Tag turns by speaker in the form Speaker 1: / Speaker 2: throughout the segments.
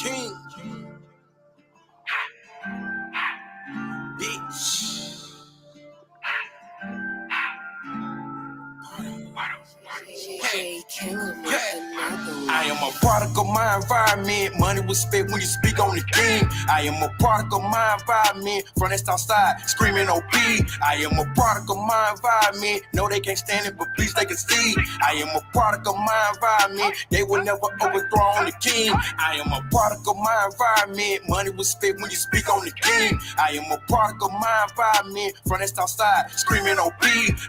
Speaker 1: King. Bitch. I am a product of my environment. Money was spent when you speak on the king. I am a product of my environment. From that outside, screaming OP. I am a product of my environment. No, they can't stand it, but please they can see. I am a product of my environment. They will never overthrow the king. I am a product of my environment. Money was spent when you speak on the king. I am a product of my environment. From that outside, screaming OP.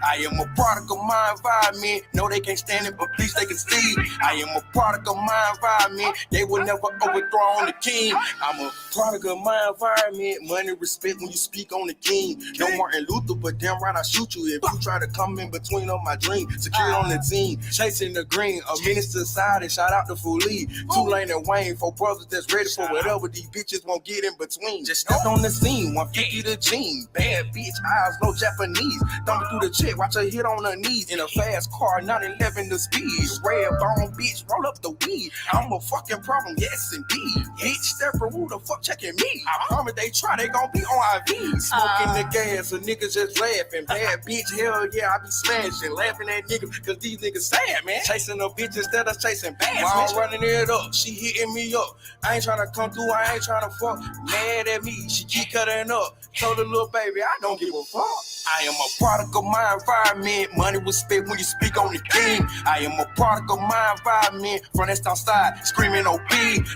Speaker 1: I am a product of my environment. No, they can't stand it, but please they can see. I am a product of my environment. They will never overthrow the king. I'm a product of my environment. Money, respect when you speak on the king. No Martin Luther, but damn right I shoot you if you try to come in between on my dream. Secure on the team, chasing the green. A minute to the side and shout out to Foolie. Tulane and Wayne, 4 brothers that's ready for whatever these bitches won't get in between. Just stepped on the scene, 150 the jean. Bad bitch, eyes low Japanese. Thumbing through the chick, watch her hit on her knees. In a fast car, 911 the speed. Red bone bitch, roll up the weed. I'm a fucking problem, yes indeed. Bitch, separate, who the fuck checking me? I promise they try, they gon' be on IV. Smoking the gas, so niggas just laughing. Bad bitch, hell yeah, I be smashing. Laughing at niggas, cause these niggas sad, man. Chasing a bitch instead of chasing bass. While I'm running it up, she hitting me up. I ain't tryna come through, I ain't tryna fuck. Mad at me, she keep cutting up. Told the little baby, I don't give a fuck. I am a product of my environment. Money was spent when you speak on the king. I am a product of my environment. From that outside, screaming OP.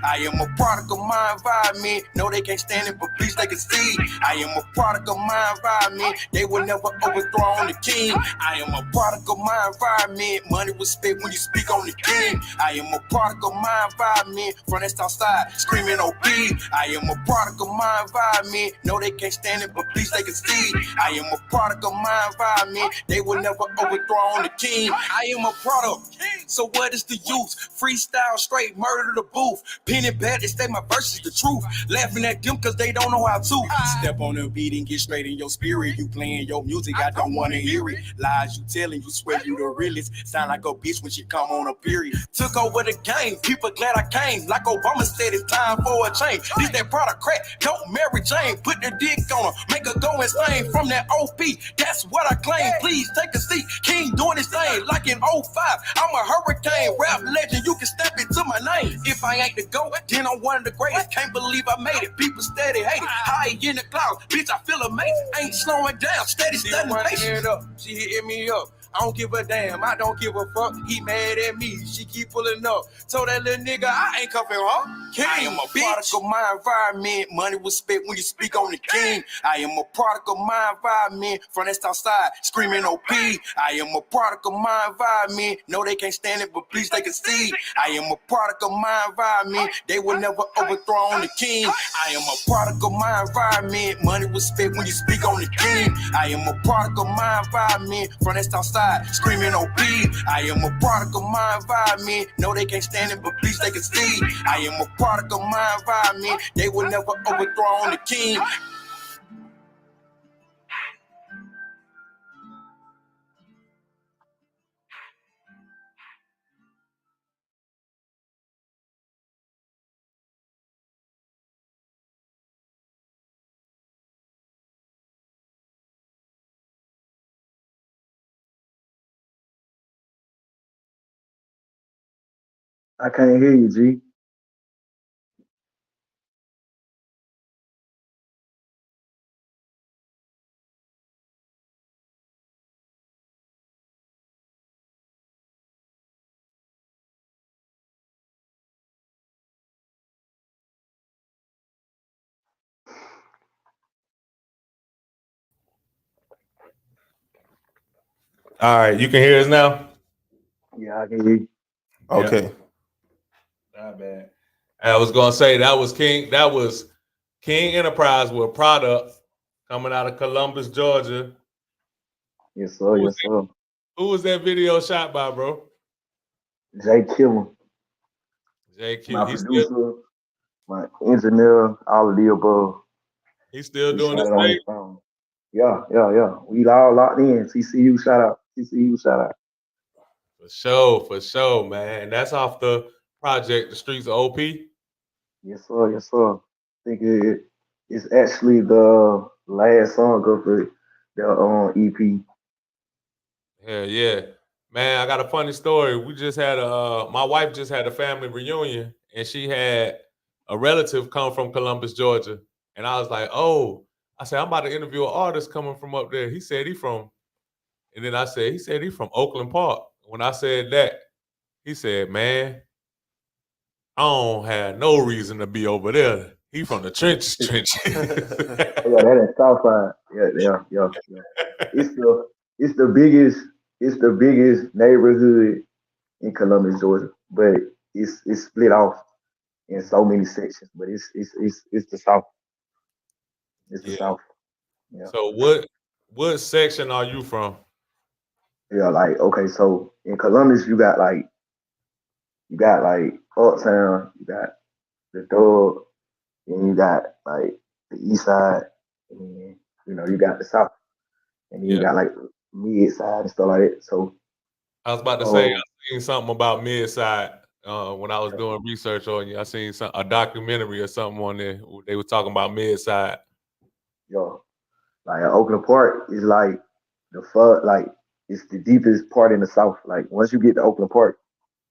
Speaker 1: I am a product of my environment. No, they can't stand it, but please they can see. I am a product of my environment. They will never overthrow the king. I am a product of my environment. Money was spent when you speak on the king. I am a product of my environment. From that outside, screaming OP. I am a product of my environment. No, they can't stand it, but please they can see. I am a product of my environment. They will never overthrow the king. I am a product. So what is the use? Freestyle straight, murder the booth. Pen and bad, they say my verse is the truth. Laughing at them cause they don't know how to. Step on the beat and get straight in your spirit. You playing your music, I don't wanna hear it. Lies you telling, you swear you the realest. Sound like a bitch when she come on a period. Took over the game, people glad I came. Like Obama said, it's time for a change. This that product crack, don't marry Jane. Put the dick on her, make her go insane. From that OP, that's what I claim. Please take a seat, King doing his thing. Like in 05, I'm a hurricane, rap legend, you can step into my name. If I ain't the GOAT, then I'm one of the greatest. Can't believe I made it, people steady hate it. High in the clouds, bitch, I feel amazing. Ain't slowing down, steady studying patience. She hitting me up. I don't give a damn, I don't give a fuck. He mad at me, she keep pulling up. Told that little nigga I ain't cuffing her. King, I am a product of my environment. Money was spent when you speak on the king. I am a product of my environment. From that outside, screaming OP. I am a product of my environment. No, they can't stand it, but please they can see. I am a product of my environment. They will never overthrow the king. I am a product of my environment. Money was spent when you speak on the king. I am a product of my environment. From that outside, screaming OP. I am a product of my environment. No, they can't stand it, but please they can see. I am a product of my environment. They will never overthrow the king.
Speaker 2: I can't hear you, G.
Speaker 3: All right, you can hear us now?
Speaker 2: Yeah, I can hear you.
Speaker 3: Okay. Not bad. I was gonna say that was King Enterprise with a product coming out of Columbus, Georgia.
Speaker 2: Yes, sir. Yes, sir.
Speaker 3: Who was that video shot by, bro?
Speaker 2: Jay Killer,
Speaker 3: JQ.
Speaker 2: my producer, my engineer, all of the above.
Speaker 3: He's still
Speaker 2: We
Speaker 3: doing
Speaker 2: shot
Speaker 3: his
Speaker 2: it on
Speaker 3: thing.
Speaker 2: his phone. Yeah. We all locked in. TCU, shout out. TCU, shout out.
Speaker 3: For sure, man. And that's off the project, The Streets of OP.
Speaker 2: Yes, sir. Yes, sir. I think it's actually the last song of the EP.
Speaker 3: Yeah, yeah. Man, I got a funny story. We just had my wife just had a family reunion and she had a relative come from Columbus, Georgia. And I was like, oh, I said, I'm about to interview an artist coming from up there. He said he from, and then I said, he said he from Oakland Park. When I said that, he said, man, I don't have no reason to be over there. He from the trenches, trenches.
Speaker 2: Oh, yeah, that is Southside. Yeah, yeah, yeah, yeah. It's the it's the biggest neighborhood in Columbus, Georgia, but it's split off in so many sections. But it's the South. It's the
Speaker 3: Yeah.
Speaker 2: South. Yeah,
Speaker 3: So what section are you from?
Speaker 2: yeah. Like okay, so in Columbus, you got like Uptown, you got the Dog, and you got like the East Side, and you got the South, and then you
Speaker 3: Yeah.
Speaker 2: got like Mid Side and stuff like that. So,
Speaker 3: I was about to say I
Speaker 2: um,
Speaker 3: seen something about Midside when I was doing research on you. I seen a documentary or something on there. They were talking about Midside.
Speaker 2: yo, like Oakland Park is like like it's the deepest part in the South. Like once you get to Oakland Park,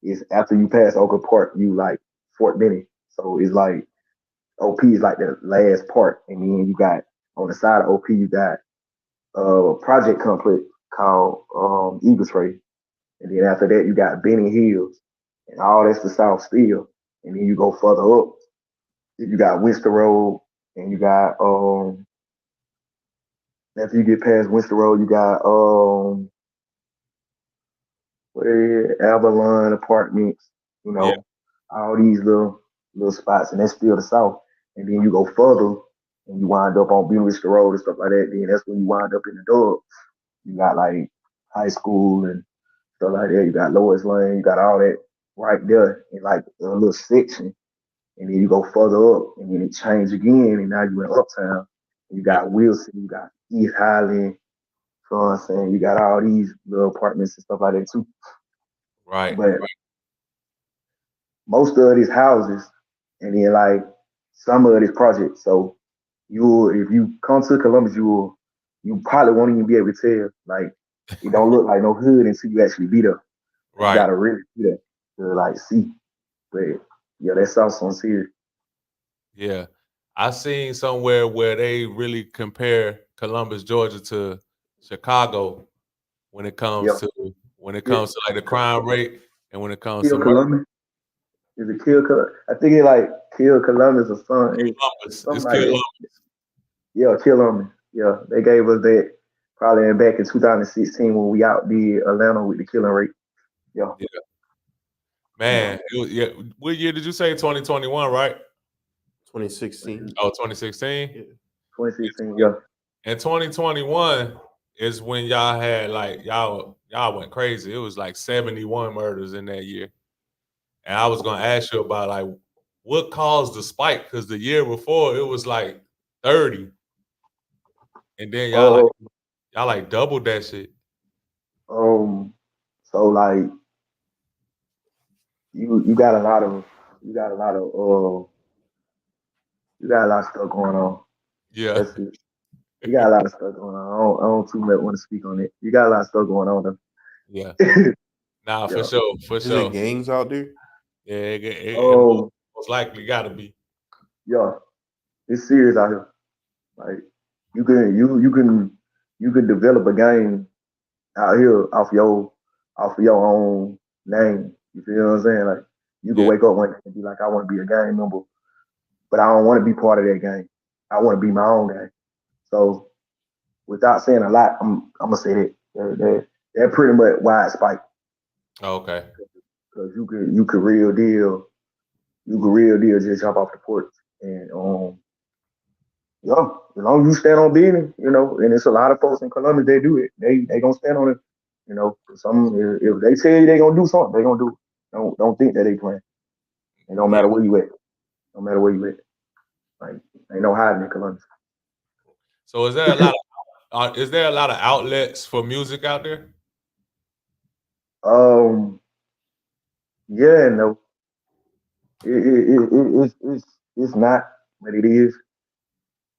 Speaker 2: it's after you pass Oakland Park, you like Fort Benning. So it's like OP is like the last part, and then you got on the side of OP you got a project complex called Eagles Ray, and then after that you got Benning Hills, and all that's the South still, and then you go further up, you got Winston Road, and you got after you get past Winston Road, you got where Avalon Apartments, you
Speaker 3: Yeah,
Speaker 2: know, all these little spots, and that's still the South. And then you go further, and you wind up on Winston Road and stuff like that. Then that's when you wind up in the Dub. You got like high school and stuff like that. You got Lois Lane. You got all that right there in like a little section. And then you go further up, and then it change again, and now you're in Uptown. You
Speaker 3: yeah,
Speaker 2: got Wilson, you got East Highland. You know what I'm saying? You got all these little apartments and stuff like that too.
Speaker 3: right.
Speaker 2: But most of these houses, and then like some of these projects. So if you come to Columbus, you probably won't even be able to tell. Like it don't look like no hood until you actually be there. Like, you
Speaker 3: Right.
Speaker 2: gotta really see that to like see. But yeah, that's also on serious.
Speaker 3: Yeah. I seen somewhere where they really compare Columbus, Georgia to Chicago when it comes
Speaker 2: Yep.
Speaker 3: to when it
Speaker 2: Kill,
Speaker 3: comes to like the crime rate and when it comes to
Speaker 2: kill
Speaker 3: murder.
Speaker 2: Columbus. Is it kill Columbus? I think it like kill Columbus or something.
Speaker 3: Columbus.
Speaker 2: Something
Speaker 3: It's
Speaker 2: like that.
Speaker 3: Columbus.
Speaker 2: Yeah, kill Columbus. Yeah, they gave us that probably back in 2016 when we outdid Atlanta with the killing rate. Yeah,
Speaker 3: Yeah.
Speaker 2: yeah.
Speaker 3: Man, yeah. What year did you say? 2021, right?
Speaker 4: 2016.
Speaker 3: Oh, 2016.
Speaker 4: Yeah.
Speaker 2: 2016. Yeah.
Speaker 3: And 2021 is when y'all had like y'all went crazy. It was like 71 murders in that year. And I was gonna ask you about like what caused the spike because the year before it was like 30, and then
Speaker 2: Oh,
Speaker 3: y'all like doubled that shit.
Speaker 2: um. So like you got a lot of you got a lot of you got a lot of stuff going on.
Speaker 3: Yeah,
Speaker 2: That's it. You got a lot of stuff going on. I don't too much want to speak on it. You got a lot of stuff going on
Speaker 3: yeah.
Speaker 2: though.
Speaker 3: Nah, for
Speaker 2: Yeah.
Speaker 3: sure, for
Speaker 4: Is it
Speaker 3: sure.
Speaker 4: gangs out there?
Speaker 3: Yeah, it
Speaker 2: Um.
Speaker 3: most likely got to be.
Speaker 2: Yeah. It's serious out here. Like you can develop a game out here off your own name. You feel what I'm saying? Like you can
Speaker 3: Yeah,
Speaker 2: wake up one day and be like, I want to be a gang member, but I don't want to be part of that gang. I want to be my own gang. So without saying a lot, I'm gonna say that they're pretty much wide spike
Speaker 3: okay.
Speaker 2: because you could real deal just jump off the porch and yeah, as long as you stand on business, and it's a lot of folks in Columbus they do it. They gonna stand on it. Some if they tell you they gonna do something, they gonna do it. Don't think that they playing. It don't
Speaker 3: Yeah.
Speaker 2: matter where you at. No matter where you at. Like ain't no hiding in Columbus.
Speaker 3: So is there a lot is there a lot of outlets for music out there?
Speaker 2: Yeah and no. It's not, but it is.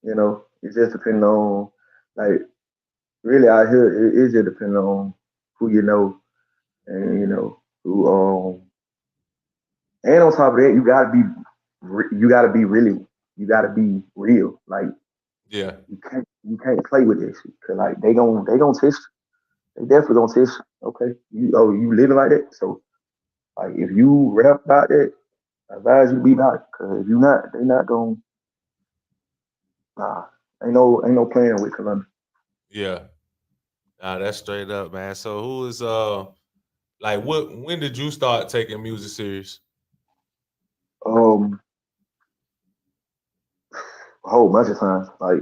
Speaker 2: You know, it just depends on like really out here. It just depends on who you know and you know who and on top of that, you gotta be really, you gotta be real. Like
Speaker 3: Yeah.
Speaker 2: you can't play with this shit because like they gonna test you. They definitely gonna test you. Okay, you living like that. So like if you rap about that, I advise you to be about it. Cause if you not, they not gonna nah. Ain't no playing with Columbia.
Speaker 3: Yeah. Nah, that's straight up, man. So who is like what when did you start taking music serious?
Speaker 2: Um, a whole bunch of times. Like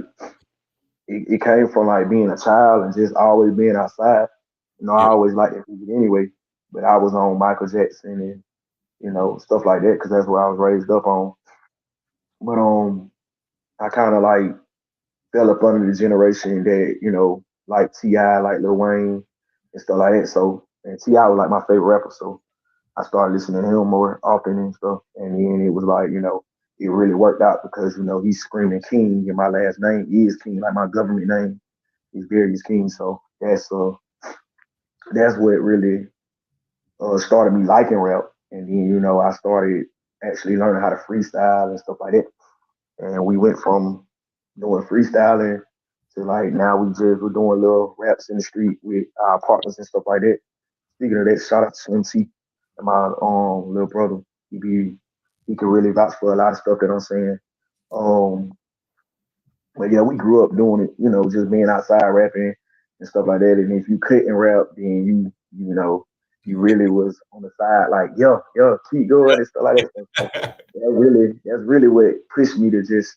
Speaker 2: it came from like being a child and just always being outside. You know, I
Speaker 3: Yeah.
Speaker 2: always liked that music anyway. But I was on Michael Jackson and you know stuff like that because that's what I was raised up on. But I kind of like fell up under the generation that you know like Ti, like Lil Wayne and stuff like that. So and Ti was like my favorite rapper. So I started listening to him more often and stuff. And then it was like you know it really worked out because you know he's screaming King and my last name is King, like my government name is Darius King. So that's what really started me liking rap. And then you know I started actually learning how to freestyle and stuff like that. And we went from doing freestyling to like now we're doing little raps in the street with our partners and stuff like that. Speaking of that, shout out to MC and my little brother. He can really vouch for a lot of stuff that I'm saying. Um, but yeah, we grew up doing it, you know, just being outside rapping and stuff like that. And if you couldn't rap, then you know you really was on the side like yo keep going and stuff like that. So that's really what pushed me to just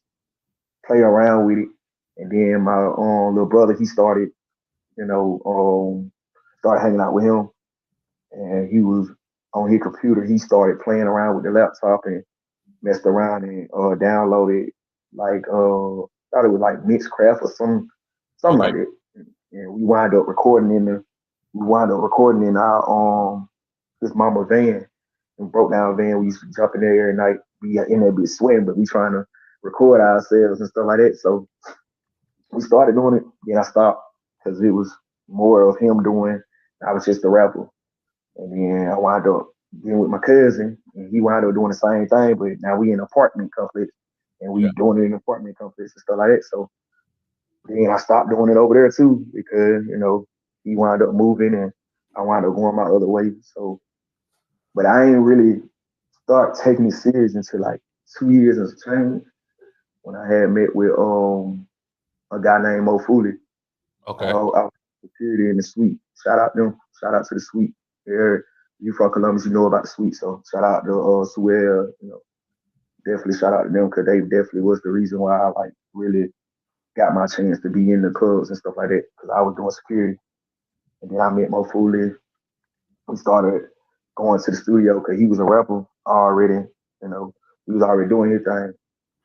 Speaker 2: play around with it. And then my little brother, he started, you know, started hanging out with him, and he was on his computer. He started playing around with the laptop and messed around and downloaded like thought it was like Mixcraft or something
Speaker 3: Okay.
Speaker 2: like that. And we wound up recording in our his mama van and broke down van. We used to jump in there every night, be in there, be sweating, but we trying to record ourselves and stuff like that. So we started doing it. Then I stopped because it was more of him doing. I was just a rapper, and then I wound up getting with my cousin, and he wound up doing the same thing. But now we in an apartment complex, and
Speaker 3: Yeah.
Speaker 2: we doing it in an apartment complex and stuff like that. So then I stopped doing it over there too because you know he wound up moving, and I wound up going my other way. So, but I ain't really start taking it serious until like 2 years and some change when I had met with a guy named Mo Fooley.
Speaker 3: Okay.
Speaker 2: I was security in the suite. Shout out them. Shout out to the suite. There, you from Columbus, you know about the suite. So shout out to Suel. You know, definitely shout out to them because they definitely was the reason why I like really got my chance to be in the clubs and stuff like that because I was doing security. And then I met Mo Fooley. We started going to the studio because he was a rapper already. You know, he was already doing his thing,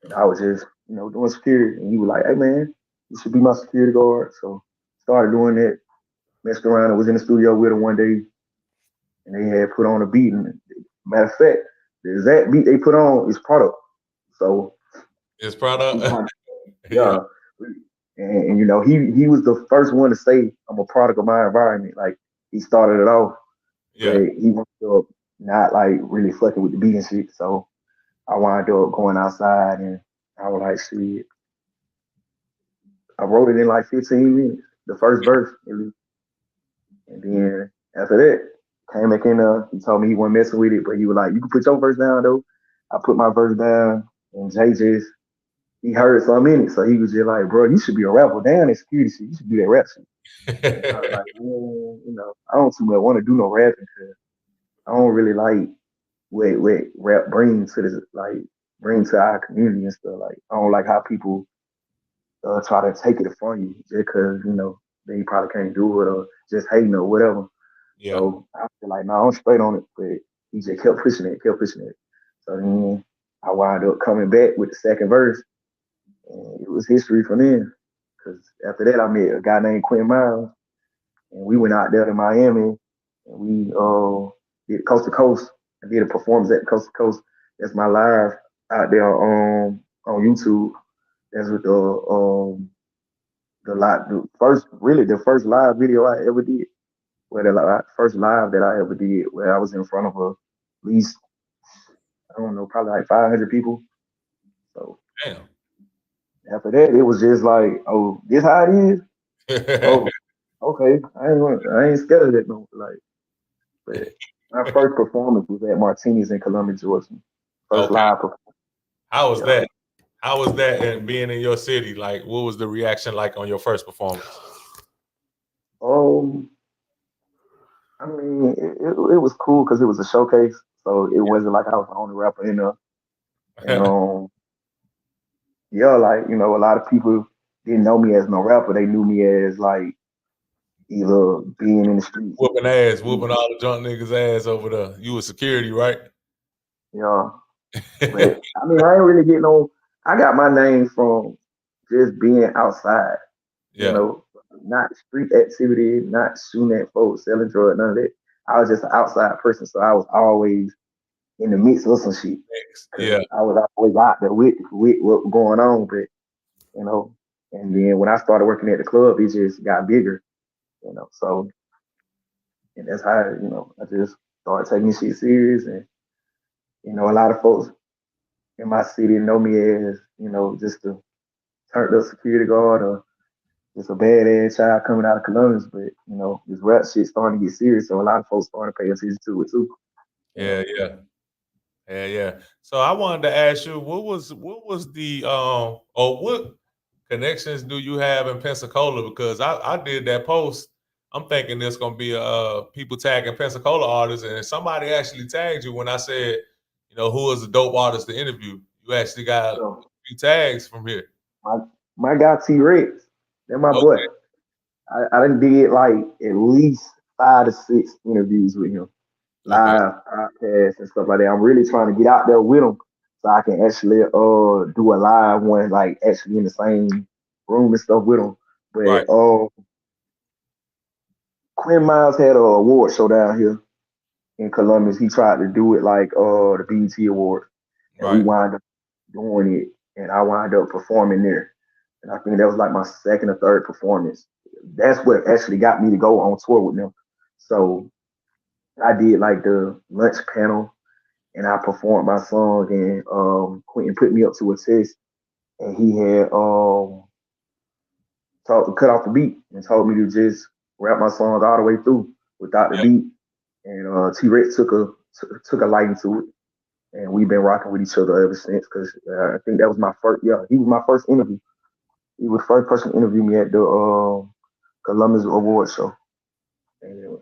Speaker 2: and I was just you know doing security. And he was like, "Hey man, you should be my security guard." So started doing that, messed around and was in the studio with him one day, and they had put on a beat. And matter of fact, the exact beat they put on is product. So
Speaker 3: It's
Speaker 2: we
Speaker 3: product.
Speaker 2: kind of,
Speaker 3: Yeah.
Speaker 2: yeah, and you know he was the first one to say I'm a product of my environment. Like he started it off, but
Speaker 3: Yeah.
Speaker 2: he wound up not like really fucking with the beat and shit. So I wound up going outside and I was like, shit, I wrote it in like 15 minutes, the first verse, and then after that, came back in there. He told me he wasn't messing with it, but he was like, "You can put your verse down though." I put my verse down, and Jay just he heard some in it, so he was just like, "Bro, you should be a rapper. Damn, that security shit. You should do that rap shit." And I was like, "Man, you know, I don't too much want to do no rapping because I don't really like what rap brings to this like bring to our community and stuff. Like I don't like how people try to take it from you just because you know they probably can't do it or just hating or whatever."
Speaker 3: Yeah.
Speaker 2: So I feel like, no, I'm straight on it, but he just kept pushing it, kept pushing it. So then I wound up coming back with the second verse, and it was history from then. Because after that, I met a guy named Quinn Miles, and we went out there to Miami, and we did coast to coast. I did a performance at coast to coast. That's my live out there on YouTube. That's with the first live video I ever did. Where first live that I ever did, where I was in front of at least I don't know, probably like 500 people. So
Speaker 3: Damn.
Speaker 2: after that, it was just like, oh, this how it is. Oh, okay. I ain't scared of that no. Like, but my first performance was at Martini's in Columbia, Georgia. First
Speaker 3: Okay.
Speaker 2: live performance.
Speaker 3: How was
Speaker 2: Yeah.
Speaker 3: that? How was that and being in your city? Like, what was the reaction like on your first performance?
Speaker 2: Um, I mean, it was cool because it was a showcase, so it wasn't like I was the only rapper in there. And yeah, like a lot of people didn't know me as no rapper. They knew me as like either being in the streets.
Speaker 3: Whooping all the drunk niggas' ass over there. You was security, right?
Speaker 2: Yeah, but I mean, I ain't really get no. I got my name from just being outside. You
Speaker 3: Yeah.
Speaker 2: know, not street activity, not shooting at folks, selling drugs, none of that. I was just an outside person, so I was always in the midst of some shit.
Speaker 3: Yeah.
Speaker 2: I was always out there with what was going on, but you know, and then when I started working at the club, it just got bigger. So and that's how I just started taking this shit serious, and a lot of folks in my city know me as just a turned up security guard or just a badass child coming out of Columbus, but this rap shit starting to get serious, so a lot of folks starting to pay attention to it too.
Speaker 3: Yeah, yeah. So I wanted to ask you, what was the or what connections do you have in Pensacola? Because I did that post. I'm thinking there's gonna be people tagging Pensacola artists, and somebody actually tagged you when I said, who is a dope artist to interview. You actually got a
Speaker 2: So
Speaker 3: few tags from here.
Speaker 2: my my guy T Rex, they're my boy.
Speaker 3: Okay,
Speaker 2: I done did like at least 5 to 6 interviews with him,
Speaker 3: okay,
Speaker 2: live podcasts and stuff like that. I'm really trying to get out there with him so I can actually do a live one, like actually in the same room and stuff with him.
Speaker 3: right,
Speaker 2: But Quinn Miles had a award show down here in Columbus. He tried to do it like the BET Award, and we
Speaker 3: right.
Speaker 2: wind up doing it, and I wind up performing there. And I think that was like my second or third performance. That's what actually got me to go on tour with them. So I did like the lunch panel, and I performed my song, and Quentin put me up to a test, and he had cut off the beat and told me to just rap my song all the way through without the
Speaker 3: Yeah,
Speaker 2: beat. And T Rex took a liking to it, and we've been rocking with each other ever since. Cause I think that was my first. Yeah, he was my first interview. He was the first person to interview me at the Columbus Award show. And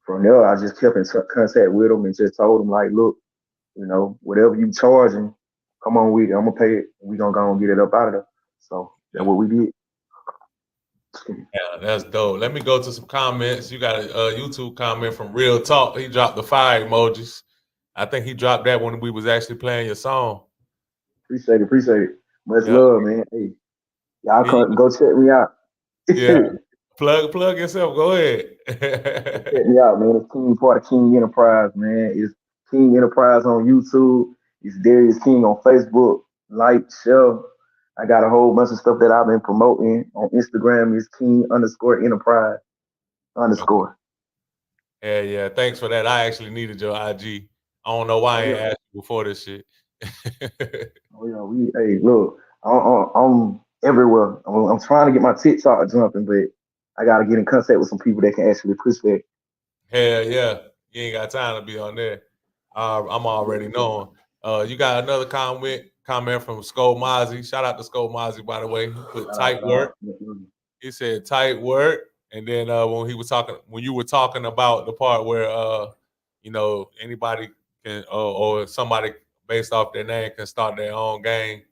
Speaker 2: from there, I just kept in contact with him and just told him like, look, whatever you charging, come on with it. I'm gonna pay it. We gonna go and get it up out of there. So that's
Speaker 3: yeah.
Speaker 2: what we did.
Speaker 3: Yeah, that's dope. Let me go to some comments. You got a YouTube comment from Real Talk. He dropped the fire emojis. I think he dropped that when we was actually playing your song.
Speaker 2: Appreciate it. Much
Speaker 3: Yeah.
Speaker 2: love, man. Hey, y'all
Speaker 3: He-
Speaker 2: come go check me out.
Speaker 3: yeah.
Speaker 2: Go
Speaker 3: Plug yourself. Go ahead.
Speaker 2: check me out, man. It's King part of King Enterprise, man. It's King Enterprise on YouTube. It's Darius King on Facebook. Like, share. I got a whole bunch of stuff that I've been promoting on Instagram. It's King underscore Enterprise underscore.
Speaker 3: Yeah. Thanks for that. I actually needed your IG. I don't know why I
Speaker 2: Oh
Speaker 3: ain't
Speaker 2: yeah,
Speaker 3: asked you before this shit.
Speaker 2: oh yeah. Hey, look, I'm everywhere. I'm trying to get my TikTok jumping, but I got to get in contact with some people that can actually push that.
Speaker 3: Hell yeah. You ain't got time to be on there. I'm already knowing. You got another comment from Skull Mozzie. Shout out to Skull Mozzie, by the way. He put tight work. He said tight work. And then when you were talking about the part where anybody can or somebody based off their name can start their own gang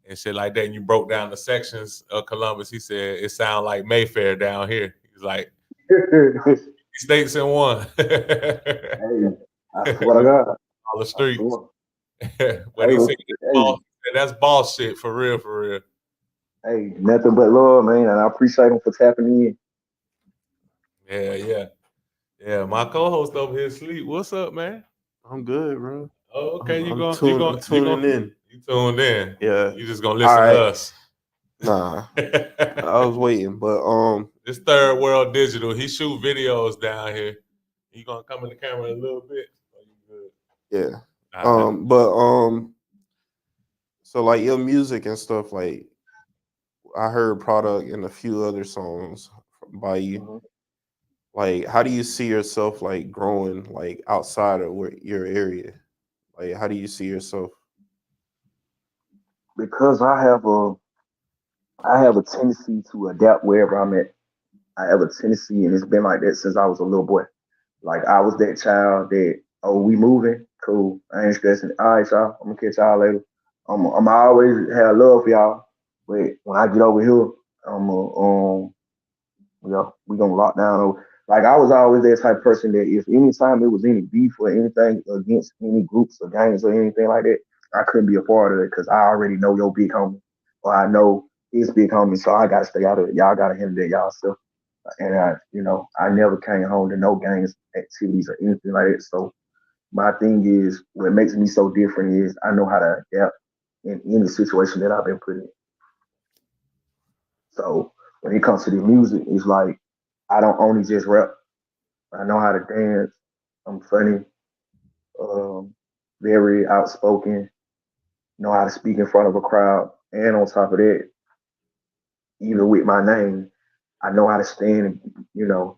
Speaker 3: and shit like that, and you broke down the sections of Columbus, he said it sound like Mayfair down here. He's like states in one.
Speaker 2: Hey, I swear to God,
Speaker 3: All the
Speaker 2: I
Speaker 3: streets.
Speaker 2: swear.
Speaker 3: But
Speaker 2: Hey,
Speaker 3: he said
Speaker 2: hey,
Speaker 3: that's boss shit for real, for real.
Speaker 2: hey, nothing but love, man, and I appreciate him for tapping in.
Speaker 3: Yeah. My co-host over here sleep. What's up, man?
Speaker 4: I'm good, bro.
Speaker 3: Oh, okay.
Speaker 4: I'm tuning in.
Speaker 3: You tuned in.
Speaker 4: Yeah.
Speaker 3: You just gonna
Speaker 4: All
Speaker 3: listen
Speaker 4: right.
Speaker 3: to us.
Speaker 4: Nah, I was waiting, but
Speaker 3: This Third World Digital. He shoot videos down here. He gonna come in the camera a little bit. Oh, you good?
Speaker 4: yeah.
Speaker 3: All right.
Speaker 4: So like your music and stuff, like I heard Product and a few other songs by you.
Speaker 2: Mhm.
Speaker 4: Like, how do you see yourself like growing like outside of your area? Like, how do you see yourself?
Speaker 2: Because I have a tendency to adapt wherever I'm at. I have a tendency, and it's been like that since I was a little boy. Like I was that child that, oh, we moving, cool. I ain't stressing. All right, y'all. I'm gonna catch y'all later. I'm always have love for y'all, but when I get over here, I'm we gonna lock down. Like I was always that type of person that if anytime it was any beef or anything against any groups or gangs or anything like that, I couldn't be a part of it because I already know your big homie or I know his big homie, so I gotta stay out of it. Y'all gotta handle that y'all stuff. And I never came home to no gangs activities or anything like that. So my thing is, what makes me so different is I know how to adapt in any situation that I've been put in. So when it comes to the music, it's like I don't only just rap. I know how to dance. I'm funny, um, very outspoken, know how to speak in front of a crowd. And on top of that, even with my name, I know how to stand and,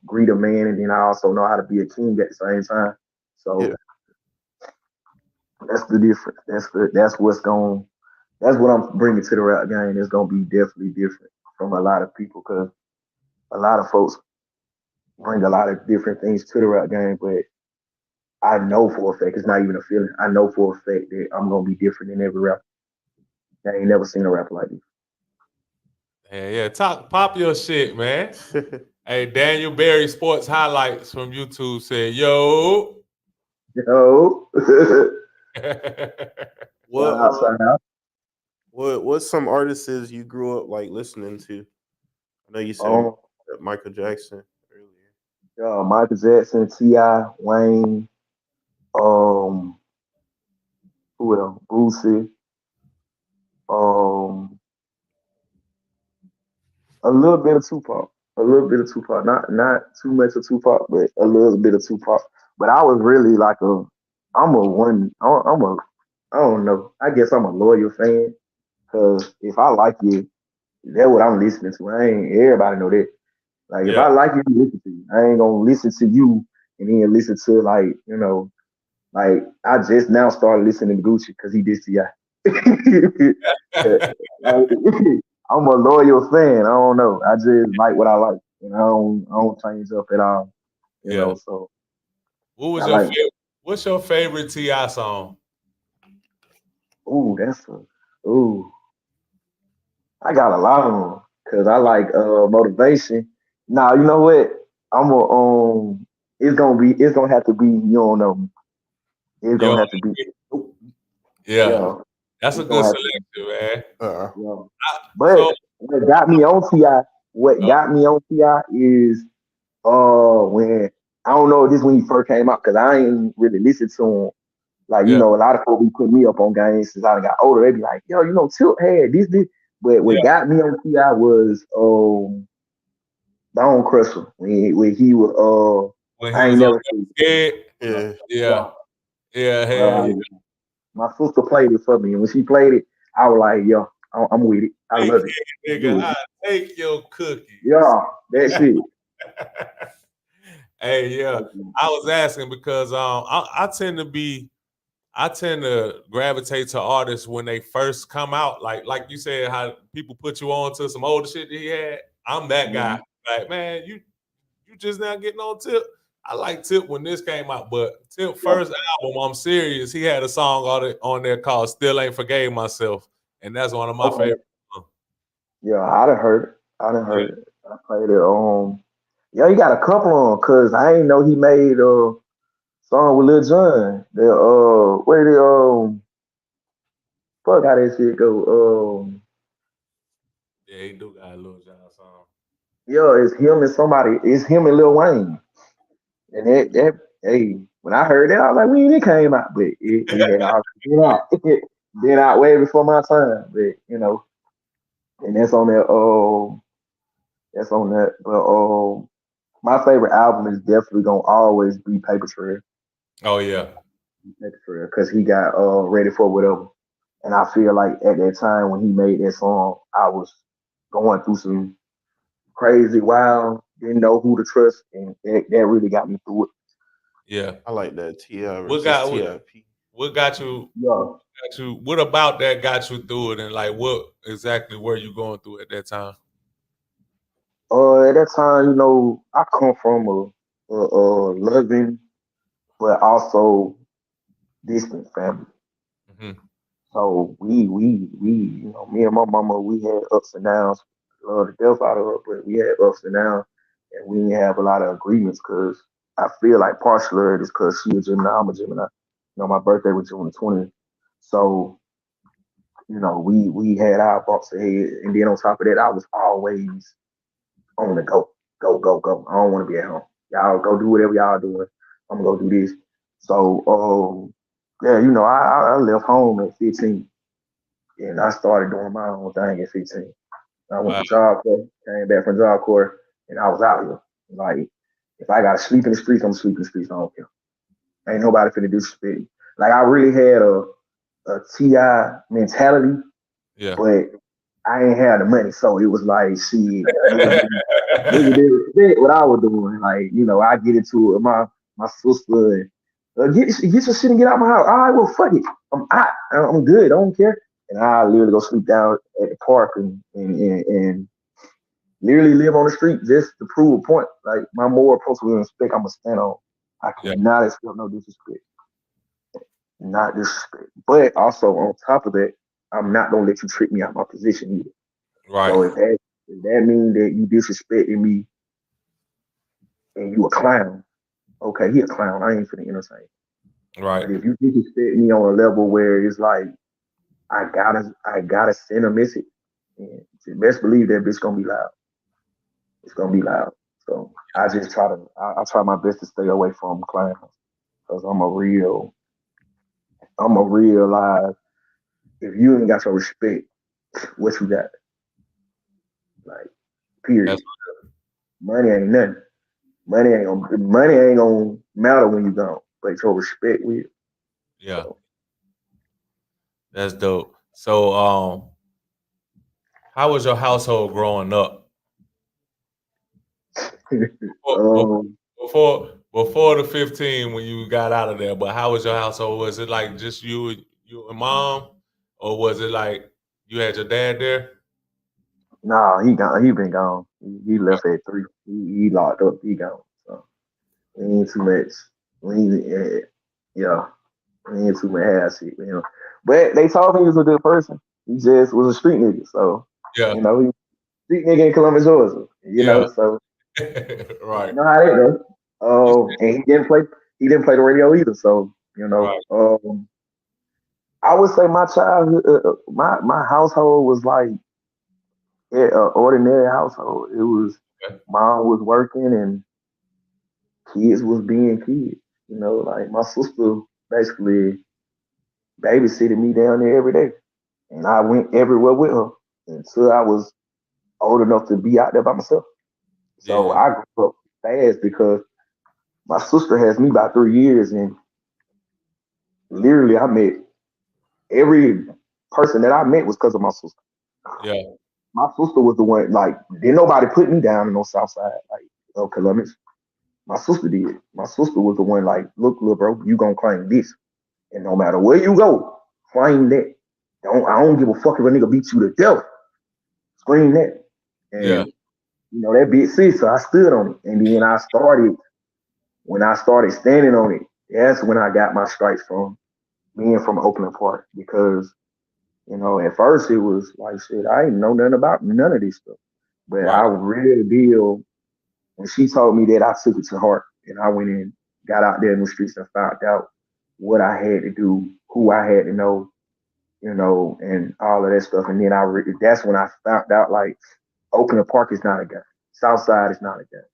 Speaker 2: greet a man. And then I also know how to be a king at the same time.
Speaker 4: Yeah.
Speaker 2: So that's the difference. That's what I'm bringing to the rap game. It's going to be definitely different from a lot of people because a lot of folks bring a lot of different things to the rap game, but I know for a fact it's not even a feeling. I know for a fact that I'm gonna be different than every rapper. I ain't never seen a rapper like this.
Speaker 3: Yeah. Pop your shit, man. Hey, Daniel Berry Sports Highlights from YouTube said, "Yo."
Speaker 2: Yo,
Speaker 4: what
Speaker 2: shout out, shout out.
Speaker 4: what's some artists you grew up like listening to? I know you said
Speaker 2: Um,
Speaker 4: Michael Jackson earlier.
Speaker 2: Michael Jackson, Ti, Wayne, um, who else? Boosie, um, a little bit of Tupac, a little bit of Tupac. Not too much of Tupac, but a little bit of Tupac. But I was really like I'm a one. I'm a. I don't know. I guess I'm a loyal fan because if I like you, that's what I'm listening to. I ain't everybody know that. Like if
Speaker 3: Yeah,
Speaker 2: I like you, listen to you. I ain't gonna listen to you and then listen to like I just now started listening to Gucci because he did Ti. Like, I'm a loyal fan. I don't know. I just like what I like, and I don't change up at all.
Speaker 3: yeah.
Speaker 2: So
Speaker 3: What was
Speaker 2: I
Speaker 3: your
Speaker 2: like.
Speaker 3: favorite? What's your favorite Ti song?
Speaker 2: Ooh, that's a ooh. I got a lot of them because I like motivation. Now you know what? I'm a it's gonna have to be you don't know. It's
Speaker 3: Yo,
Speaker 2: gonna have to be
Speaker 3: yeah,
Speaker 2: yeah.
Speaker 3: that's a
Speaker 2: It's
Speaker 3: good
Speaker 2: gonna have to
Speaker 3: selection, man.
Speaker 4: Uh,
Speaker 2: be yeah. But
Speaker 3: So,
Speaker 2: what got me on Ti? What
Speaker 3: uh,
Speaker 2: got me on Ti is when I don't know if this when he first came out because I ain't really listened to him. Like
Speaker 3: yeah,
Speaker 2: a lot of folks be putting me up on games since I got older. They be like, yo, Tilt had this. But what
Speaker 3: yeah.
Speaker 2: got me on Ti was Bone Crusher when he was
Speaker 3: When he
Speaker 2: I ain't
Speaker 3: was on
Speaker 2: never
Speaker 3: Never
Speaker 2: seen
Speaker 3: Scared,
Speaker 4: yeah.
Speaker 3: yeah,
Speaker 2: yeah.
Speaker 3: yeah,
Speaker 2: Well,
Speaker 3: hey,
Speaker 2: my sister played it for me, and when she played it, I was like, yo, I'm with it. I
Speaker 3: hey,
Speaker 2: love it.
Speaker 3: nigga,
Speaker 2: Do it.
Speaker 3: I take your cookies.
Speaker 2: Yeah, that shit.
Speaker 3: Hey, yeah, I was asking because I tend to gravitate to artists when they first come out. Like you said, how people put you on to some older shit that he had. I'm that guy.
Speaker 2: Mhm.
Speaker 3: Like, man, you just now getting on Tip. I like Tip when this came out, but Tip
Speaker 2: Yeah,
Speaker 3: first album, I'm serious. He had a song on there called "Still Ain't Forgave Myself," and that's one of my
Speaker 2: okay.
Speaker 3: favorite.
Speaker 2: Yeah, I done heard it. I done heard it. I played it. Yeah, he got a couple on, cause I ain't know he made a song with Lil Jon. The where the fuck how that shit go?
Speaker 3: Yeah, he do got a little John song.
Speaker 2: Yeah, it's him and somebody. It's him and Lil Wayne. And that hey. When I heard that, I was like, when it came out, but it had already been out. Been out way before my time, but and that's on that. That's on that. But my favorite album is definitely gonna always be Paper Trail.
Speaker 3: Oh yeah.
Speaker 2: Paper Trail, because he got Ready for Whatever, and I feel like at that time when he made that song, I was going through some crazy, wild, didn't know who to trust, and that really got me through it.
Speaker 3: Yeah.
Speaker 4: I like that T.I.
Speaker 3: What
Speaker 4: versus
Speaker 3: got
Speaker 4: T.I.P.
Speaker 3: what got you
Speaker 2: Yeah.
Speaker 3: what about that got you through it, and like what exactly were you going through at that time?
Speaker 2: At that time, I come from a loving but also distant family.
Speaker 3: Hmm.
Speaker 2: So me and my mama, we had ups and downs. Love the death out of her, but we had ups and downs, and we didn't have a lot of agreements because I feel like partially it is because she was Gemini, I'm a Gemini. My birthday was June 20th. So, we had our bumps ahead, and then on top of that, I was always on the go, go, go, go. I don't want to be at home. Y'all go do whatever y'all doing. I'm gonna go do this. So, yeah, I left home at 15, and I started doing my own thing at 15. I went
Speaker 3: Wow.
Speaker 2: to Job Corps, came back from Job Corps, and I was out here. Like, if I gotta sleep in the streets, I'm sleeping in the streets. I don't care. Ain't nobody finna disrespect me. Like, I really had a Ti mentality,
Speaker 3: Yeah.
Speaker 2: but I ain't had the money, so it was like, shit, nigga didn't respect what I was doing. Like, I get into it with my sister and get your shit and get out my house. All right, well, fuck it. I'm good. I don't care. And I literally go sleep down at the park and literally live on the street just to prove a point. Like, my moral principle and respect, I'm gonna stand on. I
Speaker 3: Yeah.
Speaker 2: cannot accept no disrespect. Not disrespect. But also on top of that, I'm not gonna let you trick me out my position either.
Speaker 3: Right.
Speaker 2: So if that means that you disrespecting me and you a clown, okay, he a clown. I ain't finna entertain.
Speaker 3: Right.
Speaker 2: But if you disrespect me on a level where it's like I gotta send a message, and you best believe that bitch gonna be loud. It's gonna be loud. So I try my best to stay away from clowns because I'm a real live. If you ain't got your respect, what you got? Like,
Speaker 3: That's
Speaker 2: period. Money ain't nothing. Money ain't gonna matter when you gone, but your respect will.
Speaker 3: yeah.
Speaker 2: So,
Speaker 3: That's dope. So how was your household growing up? Before,
Speaker 2: um,
Speaker 3: before the 15 when you got out of there, but how was your household? Was it like just you and mom, or was it like you had your dad there?
Speaker 2: nah, he gone. He been gone. He left at 3. He locked up. He gone. So we ain't too much. We ain't, yeah, we ain't too much ass shit. But they told me he was a good person. He just was a street nigga. So
Speaker 3: Yeah.
Speaker 2: he was a street nigga in Columbus, Georgia.
Speaker 3: Yeah.
Speaker 2: So
Speaker 3: Right.
Speaker 2: you know how that goes.
Speaker 3: You
Speaker 2: And he didn't play. He didn't play the radio either. So
Speaker 3: right.
Speaker 2: I would say my childhood, my household was like an ordinary household. It was
Speaker 3: Okay.
Speaker 2: mom was working and kids was being kids. Like my sister basically babysitted me down there every day, and I went everywhere with her until I was old enough to be out there by myself. So
Speaker 3: Yeah.
Speaker 2: I grew up fast because my sister has me about 3 years, and literally I met every person that I met was because of my sister.
Speaker 3: Yeah.
Speaker 2: My sister was the one, like, didn't nobody put me down in no South Side, like, Columbus. My sister did. My sister was the one, like, look, little bro, you gonna claim this. And no matter where you go, claim that. I don't give a fuck if a nigga beat you to death. Scream that.
Speaker 3: Yeah.
Speaker 2: And, that bitch sis, so I stood on it. And then when I started standing on it, that's when I got my stripes from being from Oakland Park. Because, at first it was like, shit, I didn't know nothing about none of this stuff. But
Speaker 3: Right.
Speaker 2: I really deal when she told me that, I took it to heart, and I went in, got out there in the streets and found out what I had to do, who I had to know, and all of that stuff. And then that's when I found out, like, Oakland Park is not a gun. South Side is not a gun.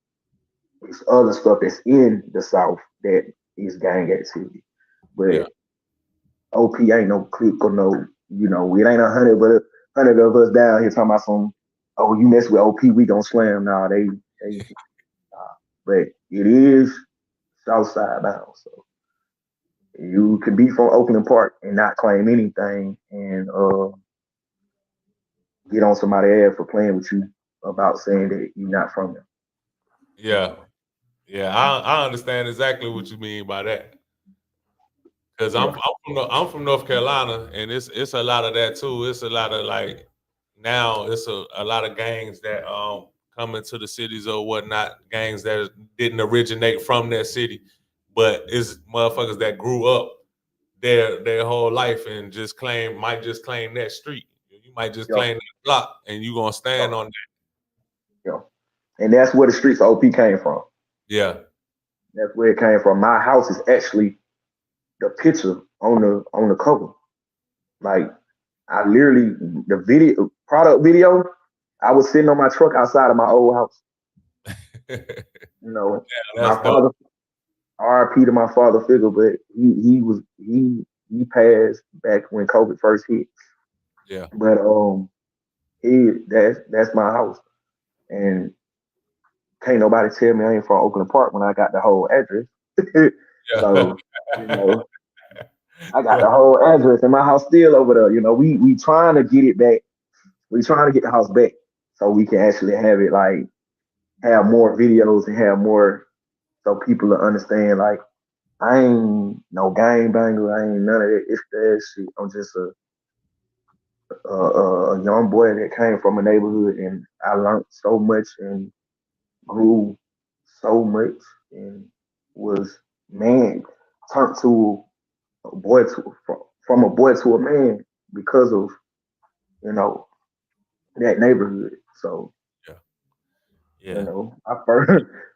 Speaker 2: It's other stuff that's in the South that is gang activity.
Speaker 3: Yeah.
Speaker 2: But OP ain't no clique or no, it ain't 100, but 100 of us down here talking about some. Oh, you mess with OP, we gonna slam. Nah, they. But it is Southside bound, so you can be from Oakland Park and not claim anything, and get on somebody's ass for playing with you about saying that you're not from there.
Speaker 3: Yeah. Yeah. I understand exactly what you mean by that. Because
Speaker 2: Yeah,
Speaker 3: I'm from North Carolina, and it's a lot of that too. It's a lot of like now it's a lot of gangs that come into the cities or whatnot, gangs that didn't originate from that city, but it's motherfuckers that grew up their whole life and might just claim that street. You might just
Speaker 2: yeah,
Speaker 3: claim that block, and you gonna
Speaker 2: yeah,
Speaker 3: stand on that.
Speaker 2: yeah. And that's where the streets of OP came from.
Speaker 3: Yeah.
Speaker 2: That's where it came from. My house is actually the picture on the cover. Like I literally the video product video. I was sitting on my truck outside of my old house.
Speaker 3: Yeah,
Speaker 2: My
Speaker 3: that's dope.
Speaker 2: father, RIP to my father figure, but he passed back when COVID first hit.
Speaker 3: Yeah.
Speaker 2: But that's my house, and can't nobody tell me I ain't from Oakland Park when I got the whole address.
Speaker 3: Yeah.
Speaker 2: So I got the whole address, and my house still over there. We trying to get it back. We trying to get the house back so we can actually have it like have more videos and have more so people to understand like I ain't no gang banger. I ain't none of that. It's that shit. I'm just a young boy that came from a neighborhood, and I learned so much and grew so much, and was man turned to a boy from a boy to a man because of you know that neighborhood. So
Speaker 3: Yeah. Yeah.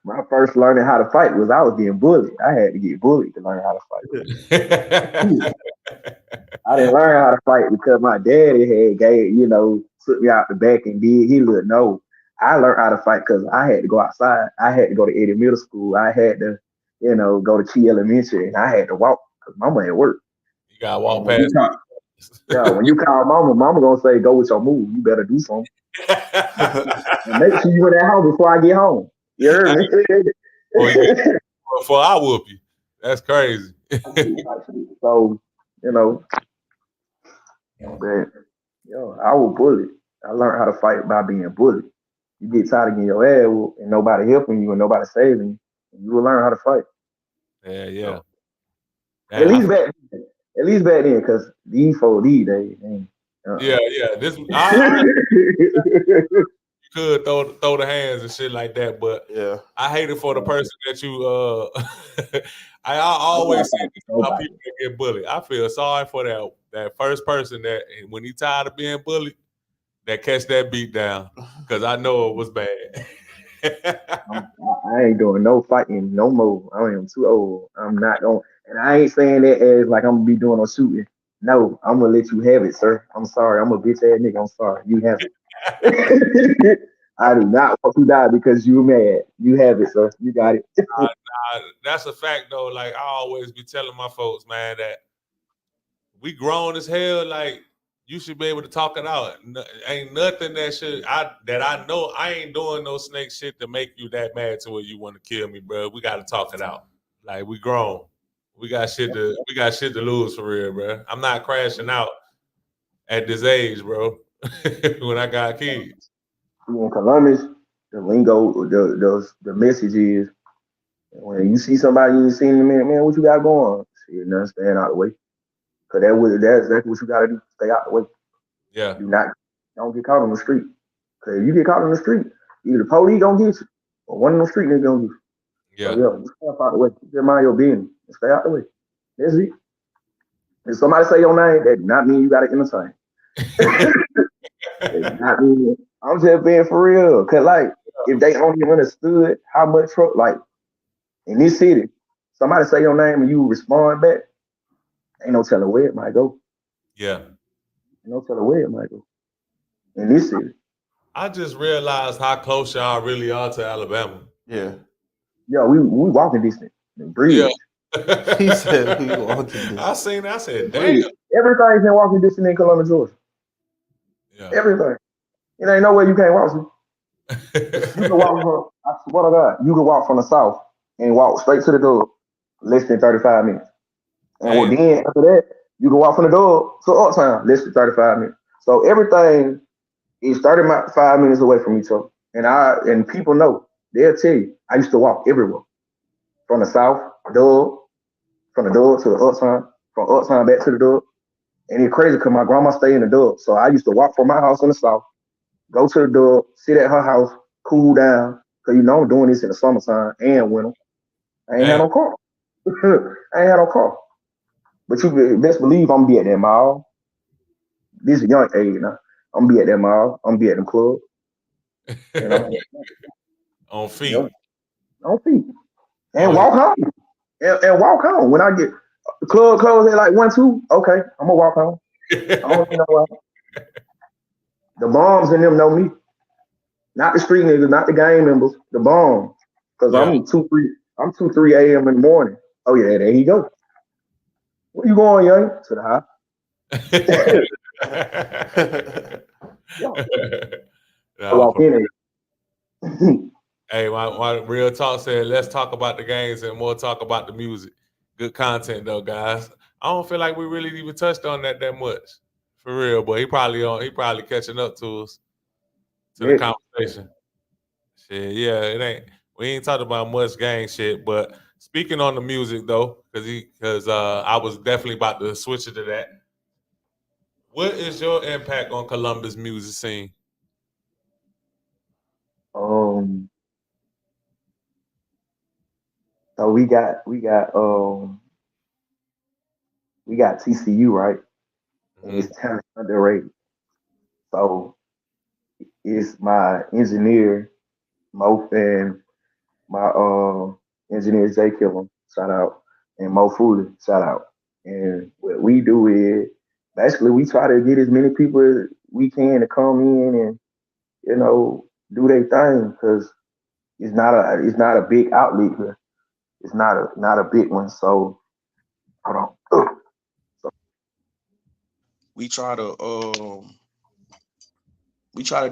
Speaker 2: my first learning how to fight was I was getting bullied. I had to get bullied to learn how to fight. I didn't learn how to fight because my daddy had took me out the back and did he look no. I learned how to fight because I had to go outside. I had to go to Eddie Middle School. I had to, go to Key Elementary, and I had to walk because mama at work.
Speaker 3: You gotta
Speaker 2: And
Speaker 3: walk past
Speaker 2: when you call mama gonna say go with your move. You better do something and make sure you in that house before I get home. You heard me?
Speaker 3: before I whoop you. That's crazy.
Speaker 2: So but I was bullied. I learned how to fight by being bullied. You get tired of getting your ass whooped and nobody helping you and nobody saving you, and you will learn how to fight.
Speaker 3: Yeah, yeah.
Speaker 2: So, at
Speaker 3: Man,
Speaker 2: least back, at least back then, because these days, man.
Speaker 3: yeah. This I could throw the hands and shit like that, but
Speaker 4: Yeah.
Speaker 3: I hate it for the person that you. I always see how people that get bullied. I feel sorry for that first person that when he tired of being bullied, that catch that beat down because I know it was bad.
Speaker 2: I ain't doing no fighting no more. I am too old. I'm not going, and I ain't saying that as like I'm gonna be doing no shooting. No, I'm gonna let you have it, sir. I'm sorry. I'm a bitch ass nigga. I'm sorry. You have it. I do not want to die because you're mad. You have it, sir. You got it.
Speaker 3: That's a fact though. Like I always be telling my folks, man, that we grown as hell. Like you should be able to talk it out. Ain't nothing that I know. I ain't doing no snake shit to make you that mad to where you want to kill me, bro. We got to talk it out. Like we grown. We got shit to lose for real, bro. I'm not crashing out at this age, bro. when I got kids.
Speaker 2: In Columbus, the lingo, the message is when you see somebody you ain't seen in a minute, man, what you got going? Shit, nothing, stand out of the way. Cause that's exactly what you gotta do. Stay out of the way.
Speaker 3: Yeah.
Speaker 2: Don't get caught on the street. Cause if you get caught on the street, either the police gonna get you or one of them street niggas gonna get you.
Speaker 3: Yeah.
Speaker 2: So just stay out the way. Just mind your business and stay out the way. That's it. If somebody say your name, that do not mean you gotta entertain. Not mean I'm just being for real. Cause like if they only understood how much like in this city, somebody say your name and you respond back, ain't no telling where it might go.
Speaker 3: Yeah.
Speaker 2: Ain't no telling where it might go. In this city.
Speaker 3: I just realized how close y'all really are to Alabama.
Speaker 4: Yeah.
Speaker 2: Yeah, we walking distance. The bridge.
Speaker 3: Yeah.
Speaker 4: He said we walking
Speaker 3: I
Speaker 4: distance.
Speaker 3: seen that. I said, damn.
Speaker 2: Hey, everything's in walking distance in Columbus, Georgia.
Speaker 3: Yeah.
Speaker 2: Everything. It ain't nowhere you can't walk to. You can walk from, I swear to God, you can walk from the south and walk straight to the door, less than 35 minutes. And
Speaker 3: Damn.
Speaker 2: then after that, you can walk from the door to Uptown, less than 35 minutes. So everything is 35 minutes away from each other. And people know, they'll tell you, I used to walk everywhere. From the south, door, from the door to the Uptown, from Uptown back to the door. And it's crazy because my grandma stayed in the door. So I used to walk from my house in the south, go to the door, sit at her house, cool down. Cause you know I'm doing this in the summertime and winter. I ain't had
Speaker 3: Damn.
Speaker 2: no car. I ain't had no car. But you best believe I'm gonna be at that mall. This is a young age now. I'm gonna be at that mall. I'm gonna be at the club. And I'm
Speaker 3: On
Speaker 2: you
Speaker 3: feet.
Speaker 2: know, on feet. And
Speaker 3: Oh,
Speaker 2: walk home. And walk home. When I get the club closed at like 1, 2, okay, I'm gonna walk home. I
Speaker 3: yeah.
Speaker 2: don't even know why. The bombs in them know me. Not the street niggas, not the gang members, the bombs. Cause I'm 2, 3 a.m. in the morning. Oh yeah, there you go. Where you going, young? To the house. Yeah. I
Speaker 3: Nah,
Speaker 2: walk
Speaker 3: for
Speaker 2: in and
Speaker 3: Hey, my real talk said, let's talk about the games and more talk about the music. Good content though, guys. I don't feel like we really even touched on that much. For real, but he probably catching up to us to the
Speaker 2: yeah.
Speaker 3: conversation. Shit, yeah, it ain't we ain't talking about much gang shit, but speaking on the music though, because I was definitely about to switch it to that. What is your impact on Columbus music scene?
Speaker 2: Um so we got TCU, right? And
Speaker 3: Hmm.
Speaker 2: it's talent underrated. So it's my engineer, Mo, and my engineer Jay Killam, shout out, and Mo Fooley, shout out. And what we do is basically we try to get as many people as we can to come in and do their thing because it's not a big outlet here. It's not a big one. So hold on. We try to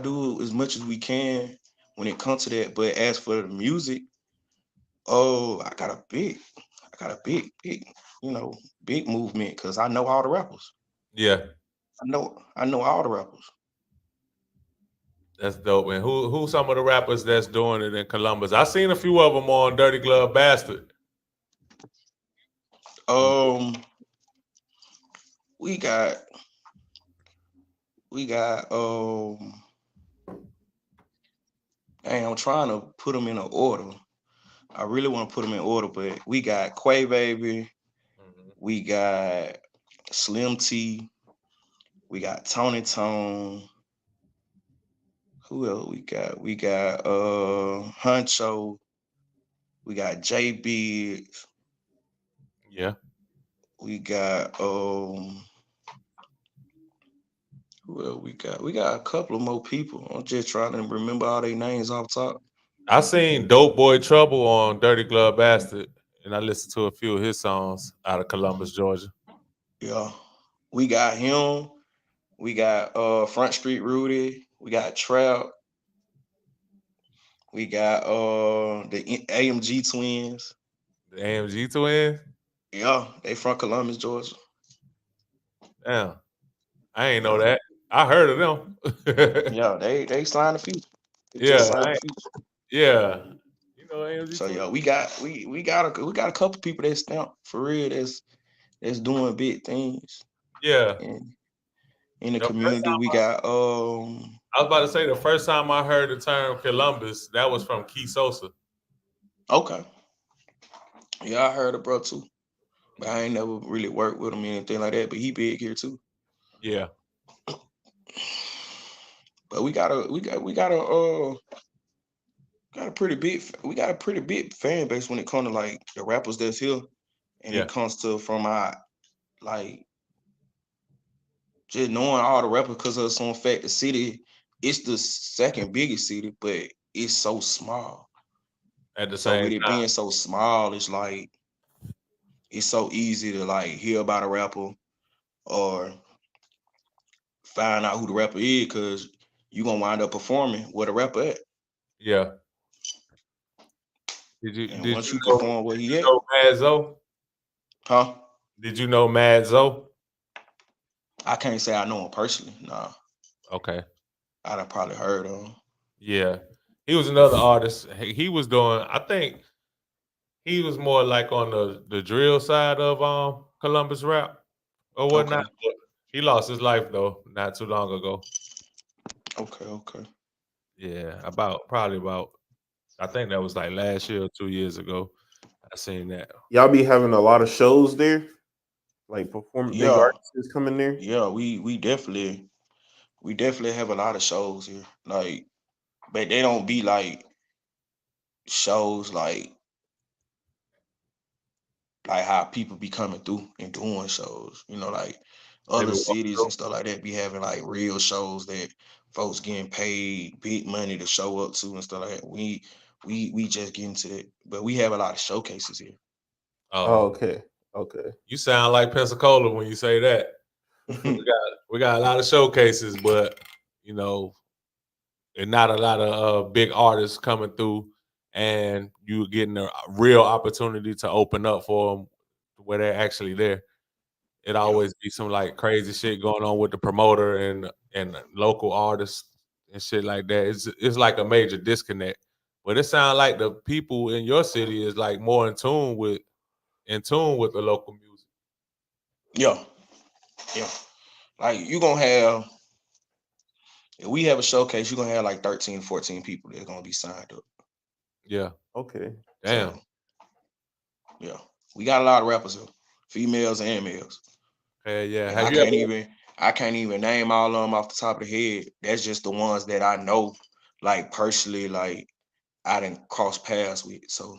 Speaker 2: do as much as we can when it comes to that. But as for the music, oh, I got a big, big movement because I know all the rappers.
Speaker 3: Yeah,
Speaker 2: I know all the rappers.
Speaker 3: that's dope. And who some of the rappers that's doing it in Columbus? I seen a few of them on Dirty Glove Bastard.
Speaker 2: Um, we got we got Dang, I'm trying to put them in an order. I really want to put them in order, but we got Quay Baby,
Speaker 3: Mhm.
Speaker 2: we got Slim T, we got Tony Tone. Who else we got? We got Huncho. We got JB.
Speaker 3: Yeah,
Speaker 2: We got who else we got? We got a couple of more people. I'm just trying to remember all their names off top.
Speaker 3: I seen Dope Boy Trouble on Dirty Glove Bastard, and I listened to a few of his songs out of Columbus, Georgia.
Speaker 2: Yeah. We got him. We got Front Street Rudy. We got Trap. We got the AMG twins.
Speaker 3: The AMG Twins.
Speaker 2: Yeah, they from Columbus, Georgia.
Speaker 3: Damn, I ain't know
Speaker 2: Yeah.
Speaker 3: that. I heard of them.
Speaker 2: Yeah, they signed a few. They just
Speaker 3: yeah,
Speaker 2: signed a few.
Speaker 3: yeah. You know AMG
Speaker 2: So
Speaker 3: Twins.
Speaker 2: yeah, we got a couple people that stamp for real that's doing big things
Speaker 3: Yeah.
Speaker 2: in the
Speaker 3: The first
Speaker 2: community. We
Speaker 3: time
Speaker 2: got
Speaker 3: I was about to say the first time I heard the term Columbus, that was from Key Sosa.
Speaker 2: okay. Yeah, I heard of bro too. But I ain't never really worked with him or anything like that. But he big here too.
Speaker 3: Yeah,
Speaker 2: But we got a pretty big fan base when it comes to like the rappers that's here. And
Speaker 3: yeah.
Speaker 2: it comes to from our like just knowing all the rappers because of some fact the city it's the second biggest city, but it's so small.
Speaker 3: At the
Speaker 2: So
Speaker 3: same
Speaker 2: with it
Speaker 3: time.
Speaker 2: being so small, it's like
Speaker 5: it's so easy to like hear about a rapper or find out who the rapper is because you gonna wind up performing where the rapper at.
Speaker 3: Yeah. Did you
Speaker 5: And
Speaker 3: did
Speaker 5: once
Speaker 3: you
Speaker 5: you
Speaker 3: know
Speaker 5: perform where
Speaker 3: did
Speaker 5: he
Speaker 3: you
Speaker 5: at,
Speaker 3: know Mad Zoe?
Speaker 5: huh?
Speaker 3: Did you know Mad Zoe?
Speaker 5: I can't say I know him personally. Nah,
Speaker 3: Okay.
Speaker 5: I'd have probably heard of him.
Speaker 3: Yeah. He was another artist. He was doing, I think he was more like on the drill side of Columbus rap or whatnot.
Speaker 5: Okay,
Speaker 3: But he lost his life though, not too long ago.
Speaker 5: okay, okay.
Speaker 3: Yeah, probably about I think that was like last year or 2 years ago. I seen that.
Speaker 4: Y'all be having a lot of shows there, like perform big
Speaker 5: Yeah,
Speaker 4: artists coming there.
Speaker 5: yeah. We definitely have a lot of shows here. Like, but they don't be like shows like how people be coming through and doing shows. Like
Speaker 3: Maybe
Speaker 5: other
Speaker 3: one
Speaker 5: cities
Speaker 3: show.
Speaker 5: and stuff like that be having like real shows that folks getting paid big money to show up to and stuff like that. We just get into that, but we have a lot of showcases here.
Speaker 3: Oh,
Speaker 4: Oh, okay, okay.
Speaker 3: you sound like Pensacola when you say that. We got a lot of showcases, but you know, and not a lot of big artists coming through, and you getting a real opportunity to open up for them where they're actually there. It
Speaker 5: Yeah,
Speaker 3: always be some like crazy shit going on with the promoter and local artists and shit like that. It's like a major disconnect. But it sounds like the people in your city is like more in tune with the local music.
Speaker 5: yeah, yeah. Like you gonna have if we have a showcase, you're gonna have like 13, 14 people that's gonna be signed up.
Speaker 3: Yeah.
Speaker 4: Okay.
Speaker 3: Damn.
Speaker 5: So yeah, we got a lot of rappers here, females and males.
Speaker 3: Yeah, yeah.
Speaker 5: And
Speaker 3: Have
Speaker 5: I
Speaker 3: you
Speaker 5: can't
Speaker 3: ever
Speaker 5: even I can't even name all of them off the top of the head. That's just the ones that I know, like personally, like I didn't cross paths with. So,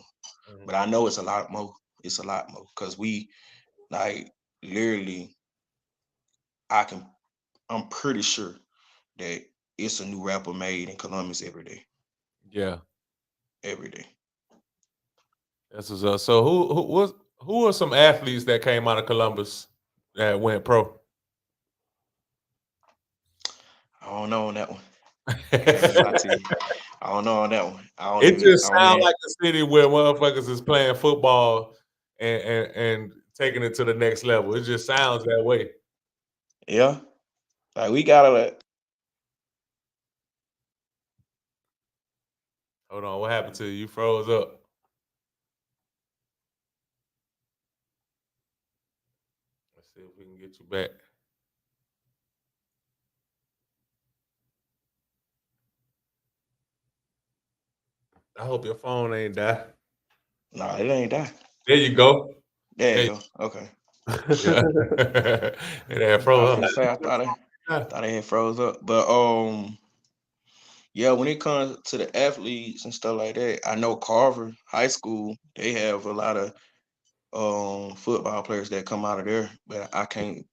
Speaker 3: Mhm.
Speaker 5: but I know it's a lot more. It's a lot more because we like literally. I can. I'm pretty sure that it's a new rapper made in Columbus every day.
Speaker 3: Yeah.
Speaker 5: Every day.
Speaker 3: This is so who are some athletes that came out of Columbus that went pro?
Speaker 5: I don't know on that one. I ain't gonna lie to you. I don't know on that one. I don't
Speaker 3: It
Speaker 5: even. I
Speaker 3: just
Speaker 5: don't
Speaker 3: sounds
Speaker 5: even.
Speaker 3: like a city where motherfuckers is playing football and taking it to the next level. It just sounds that way.
Speaker 5: Yeah. Like we gotta.
Speaker 3: Hold on, what happened to you? You froze up. Let's see if we can get you back. I hope your phone ain't die.
Speaker 5: Nah, it ain't that.
Speaker 3: There you go.
Speaker 5: There
Speaker 3: There
Speaker 5: you
Speaker 3: you,
Speaker 5: go. Okay.
Speaker 3: yeah. It had
Speaker 5: I was
Speaker 3: froze. I'm
Speaker 5: finna
Speaker 3: like,
Speaker 5: say I
Speaker 3: your
Speaker 5: thought I
Speaker 3: phone die.
Speaker 5: thought I had froze up, but yeah, when it comes to the athletes and stuff like that, I know Carver High School they have a lot of football players that come out of there, but I can't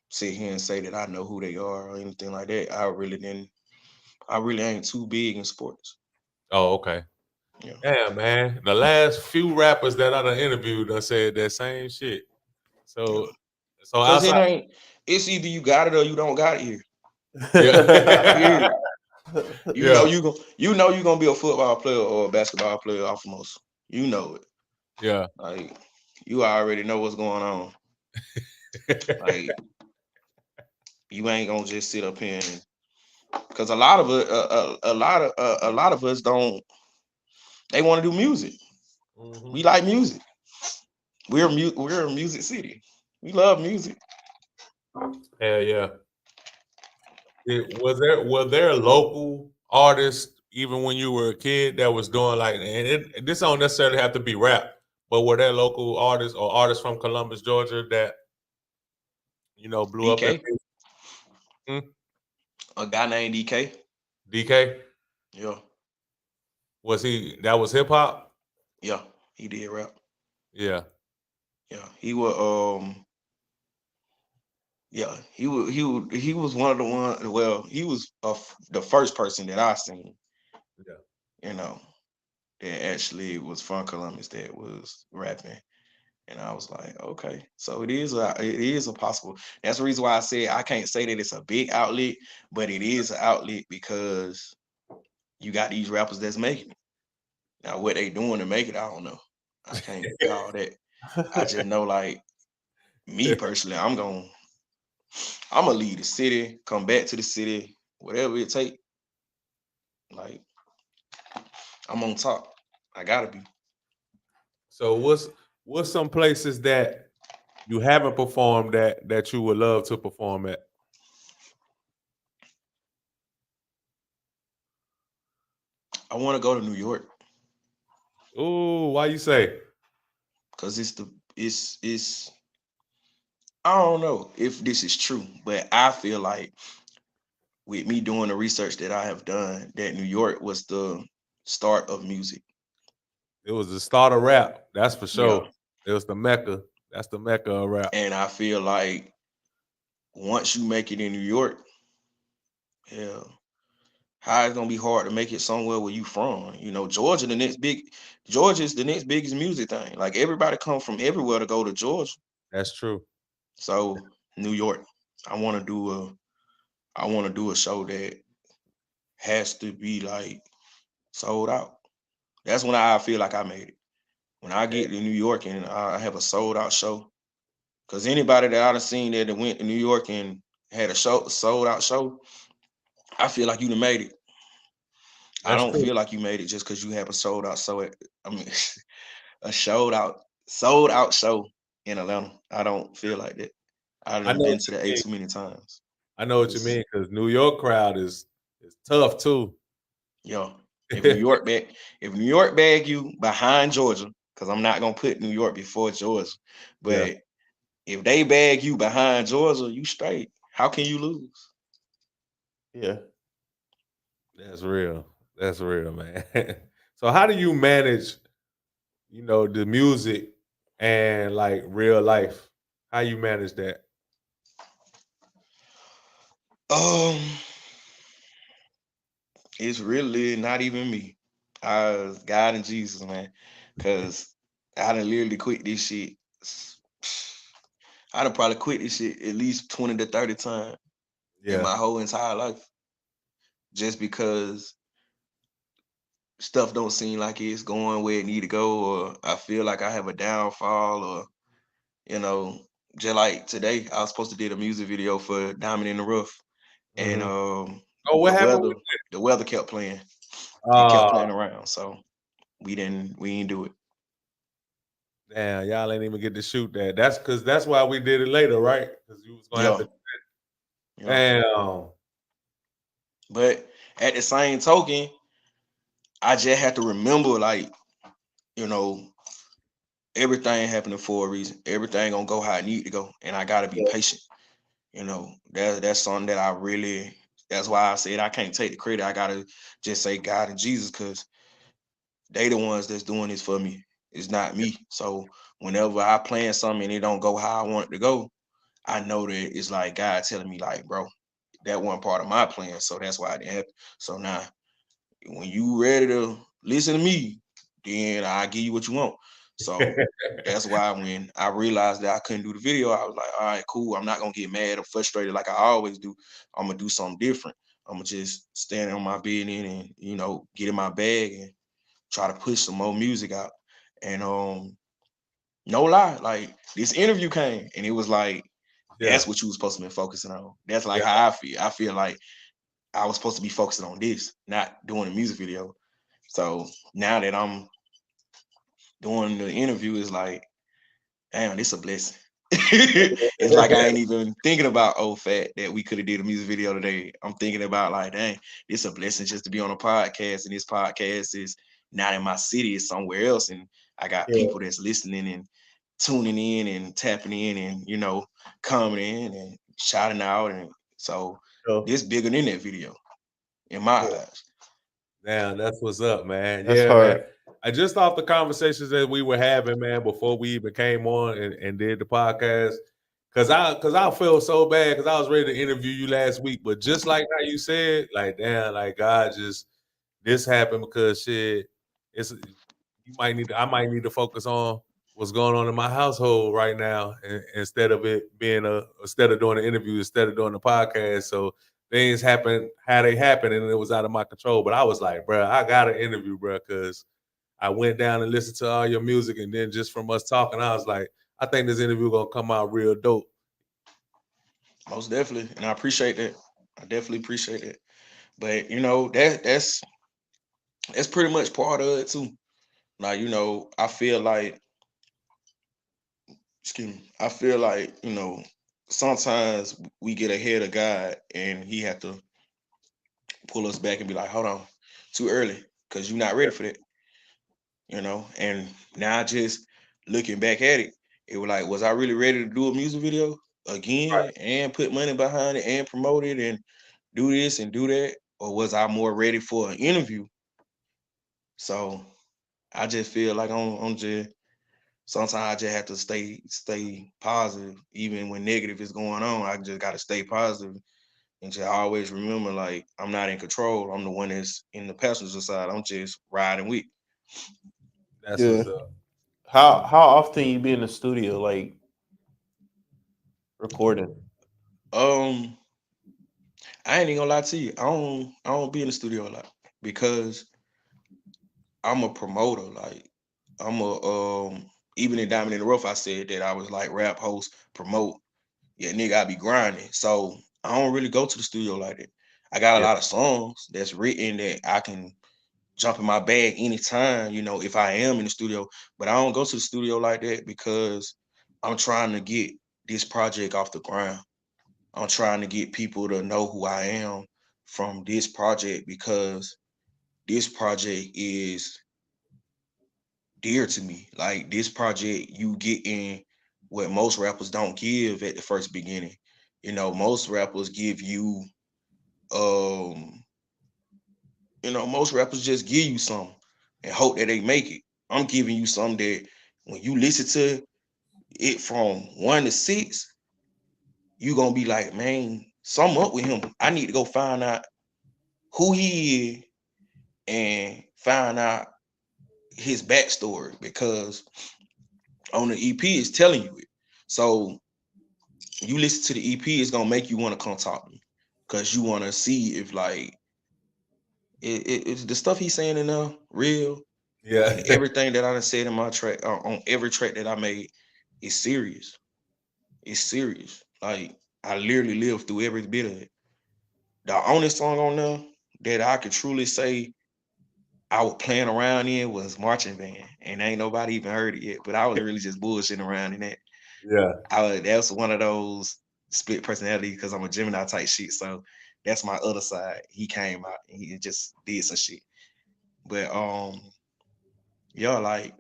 Speaker 5: sit here and say that I know who they are or anything like that. I really didn't. I really ain't too big in sports.
Speaker 3: Oh, okay.
Speaker 5: Yeah,
Speaker 3: Damn, man. The last few rappers that I done interviewed done said that same shit.
Speaker 5: yeah.
Speaker 3: So, so
Speaker 5: Cause
Speaker 3: outside,
Speaker 5: it ain't. It's either you got it or you don't got it here.
Speaker 3: yeah,
Speaker 5: Period. You know
Speaker 3: yeah,
Speaker 5: you go. You know you gonna be a football player or a basketball player off most. You know it.
Speaker 3: yeah.
Speaker 5: Like you already know what's going on. Like you ain't gonna just sit up here and because a lot of it, a lot of us don't. They want to do music.
Speaker 3: Mhm.
Speaker 5: We like music. We're a music city. We love music.
Speaker 3: Hell yeah. Was there local artists even when you were a kid that was doing like this don't necessarily have to be rap, but were there local artists or artists from Columbus, Georgia that blew up in
Speaker 5: DK,
Speaker 3: music? Hmm?
Speaker 5: a guy named DK.
Speaker 3: DK?
Speaker 5: Yeah,
Speaker 3: Was he that was hip hop?
Speaker 5: yeah, he did rap.
Speaker 3: Yeah.
Speaker 5: Yeah, he was. Yeah, he was one of the one. Well, he was the first person that I seen.
Speaker 3: Yeah.
Speaker 5: You know, that actually was from Columbus that was rapping. And I was like, okay, so it is a possible. That's the reason why I said I can't say that it's a big outlet, but it is an outlet because you got these rappers that's making it. Now what they doing to make it, I don't know. I can't call that. I just know like me personally, I'm gonna leave the city, come back to the city, whatever it take. Like I'm on top. I gotta be.
Speaker 3: So what's some places that you haven't performed that you would love to perform at?
Speaker 5: I want to go to New York
Speaker 3: Ooh, why you say?
Speaker 5: because it's I don't know if this is true, but I feel like with me doing the research that I have done, that New York was the start of music.
Speaker 3: It was the start of rap, that's for
Speaker 5: Yeah.
Speaker 3: sure. It was the Mecca. That's the Mecca of rap.
Speaker 5: And I feel like once you make it in New York, hell, how it's gonna be hard to make it somewhere where you from. Georgia is the next biggest music thing. Like everybody come from everywhere to go to Georgia.
Speaker 3: That's true.
Speaker 5: So New York, I want to do a show that has to be like sold out. That's when I feel like I made it. When I get to New York and I have a sold out show, because anybody that I've seen that went to New York and had a sold out show, I feel like you done made it. I
Speaker 3: That's
Speaker 5: don't
Speaker 3: true.
Speaker 5: feel like you made it just because you have a sold out show. I mean, a sold out show in Atlanta. I don't feel like that. I
Speaker 3: I
Speaker 5: done
Speaker 3: know
Speaker 5: been
Speaker 3: what
Speaker 5: to
Speaker 3: you
Speaker 5: the A
Speaker 3: mean.
Speaker 5: too many times.
Speaker 3: I know what you
Speaker 5: It's
Speaker 3: mean because New York crowd is tough too.
Speaker 5: yo, if New York bag you behind Georgia, because I'm not gonna put New York before Georgia,
Speaker 3: Yeah,
Speaker 5: but if they bag you behind Georgia, you straight. How can you lose?
Speaker 4: Yeah.
Speaker 3: that's real. That's real, man. So how do you manage, the music and like real life? How you manage that?
Speaker 5: Um, it's really not even me. God and Jesus, man. Cause I done literally quit this shit. I done probably quit this shit at least 20 to 30 times in
Speaker 3: Yeah,
Speaker 5: my whole entire life. Just because stuff don't seem like it's going where it need to go, or I feel like I have a downfall, or you know, just like today, I was supposed to do a music video for Diamond in the Rough, and
Speaker 3: hmm. Oh, what
Speaker 5: the
Speaker 3: happened
Speaker 5: weather
Speaker 3: with
Speaker 5: the weather kept playing. It kept
Speaker 3: uh
Speaker 5: playing around, so we didn't do it.
Speaker 3: damn, y'all ain't even get to shoot that. That's why we did it later, right? Because you was gonna have
Speaker 5: Yeah,
Speaker 3: to
Speaker 5: yeah.
Speaker 3: damn.
Speaker 5: But at the same token, I just have to remember, like, you know, everything happening for a reason. Everything gonna go how it need to go, and I gotta be patient. That's something that I really. That's why I said I can't take the credit. I gotta just say God and Jesus, because they the ones that's doing this for me. It's not me. So whenever I plan something and it don't go how I want it to go, I know that it's like God telling me, like, bro, that wasn't part of my plan. So that's why it didn't happen. So now when you ready to listen to me, then I give you what you want. So that's why when I realized that I couldn't do the video, I was like, all right, cool. I'm not gonna get mad or frustrated like I always do. I'm gonna do something different. I'm gonna just stand on my business and get in my bag and try to push some more music out. And no lie, like this interview came and it was like,
Speaker 3: Yeah,
Speaker 5: that's what you was supposed to be focusing on. That's like
Speaker 3: yeah,
Speaker 5: how I feel. I feel like I was supposed to be focusing on this, not doing a music video. So now that I'm doing the interview, is like, damn, this a blessing. It's like I ain't even thinking about old fat that we could have did a music video today. I'm thinking about like, dang, it's a blessing just to be on a podcast, and this podcast is not in my city, it's somewhere else, and I got
Speaker 3: yeah,
Speaker 5: people that's listening and tuning in and tapping in and coming in and shouting out, and so
Speaker 3: yeah.
Speaker 5: this bigger than that video in my eyes.
Speaker 3: Damn, that's what's up, man.
Speaker 4: That's
Speaker 3: Yeah, man.
Speaker 4: hard.
Speaker 3: I just off the conversations that we were having, man, before we even came on and did the podcast. Cause I feel so bad because I was ready to interview you last week, but just like how you said, like damn, like God just this happened because shit, it's I might need to focus on what's going on in my household right now, instead of it being instead of doing the interview, instead of doing the podcast. So things happen how they happen, and it was out of my control. But I was like, bro, I got an interview, bro, because I went down and listened to all your music, and then just from us talking, I was like, I think this interview gonna come out real dope.
Speaker 5: Most definitely, and I appreciate that. I definitely appreciate it. But you know that's pretty much part of it too. Like I feel like, excuse me, I feel like sometimes we get ahead of God, and He have to pull us back and be like, hold on, too early, because you're not ready for that. And now just looking back at it, it was like, was I really ready to do a music video again and put money behind it and promote it and do this and do that? Or was I more ready for an interview? So I just feel like I'm just sometimes I just have to stay positive, even when negative is going on. I just gotta stay positive and just always remember, like, I'm not in control. I'm the one that's in the passenger side. I'm just riding with.
Speaker 3: That's
Speaker 4: Yeah.
Speaker 3: what's up.
Speaker 4: How often you be in the studio, like recording?
Speaker 5: Um, I ain't even gonna lie to you. I don't be in the studio a lot because I'm a promoter. Like, I'm a even in Diamond in the Rough, I said that I was like rap host, promote. Yeah, nigga, I be grinding. So I don't really go to the studio like that. I got a
Speaker 3: Yeah,
Speaker 5: lot of songs that's written that I can jump in my bag anytime, if I am in the studio. But I don't go to the studio like that because I'm trying to get this project off the ground. I'm trying to get people to know who I am from this project because this project is dear to me. Like, this project, you get in what most rappers don't give at the first beginning. Most rappers give you um most rappers just give you something and hope that they make it. I'm giving you something that when you listen to it from 1 to 6, you gonna be like, man, something up with him. I need to go find out who he is and find out his backstory, because on the EP it's telling you it. So you listen to the EP, it's gonna make you want to come talk to me because you want to see if, like, it's the stuff he's saying in there real,
Speaker 3: yeah.
Speaker 5: and everything that I done said in my track, on every track that I made, is serious. It's serious. Like, I literally lived through every bit of it. The only song on there that I could truly say I was playing around in was Marching Band, and ain't nobody even heard it yet. But I was really just bullshitting around in that.
Speaker 3: Yeah,
Speaker 5: That was one of those split personality because I'm a Gemini type shit. So that's my other side. He came out and he just did some shit. But yeah, like,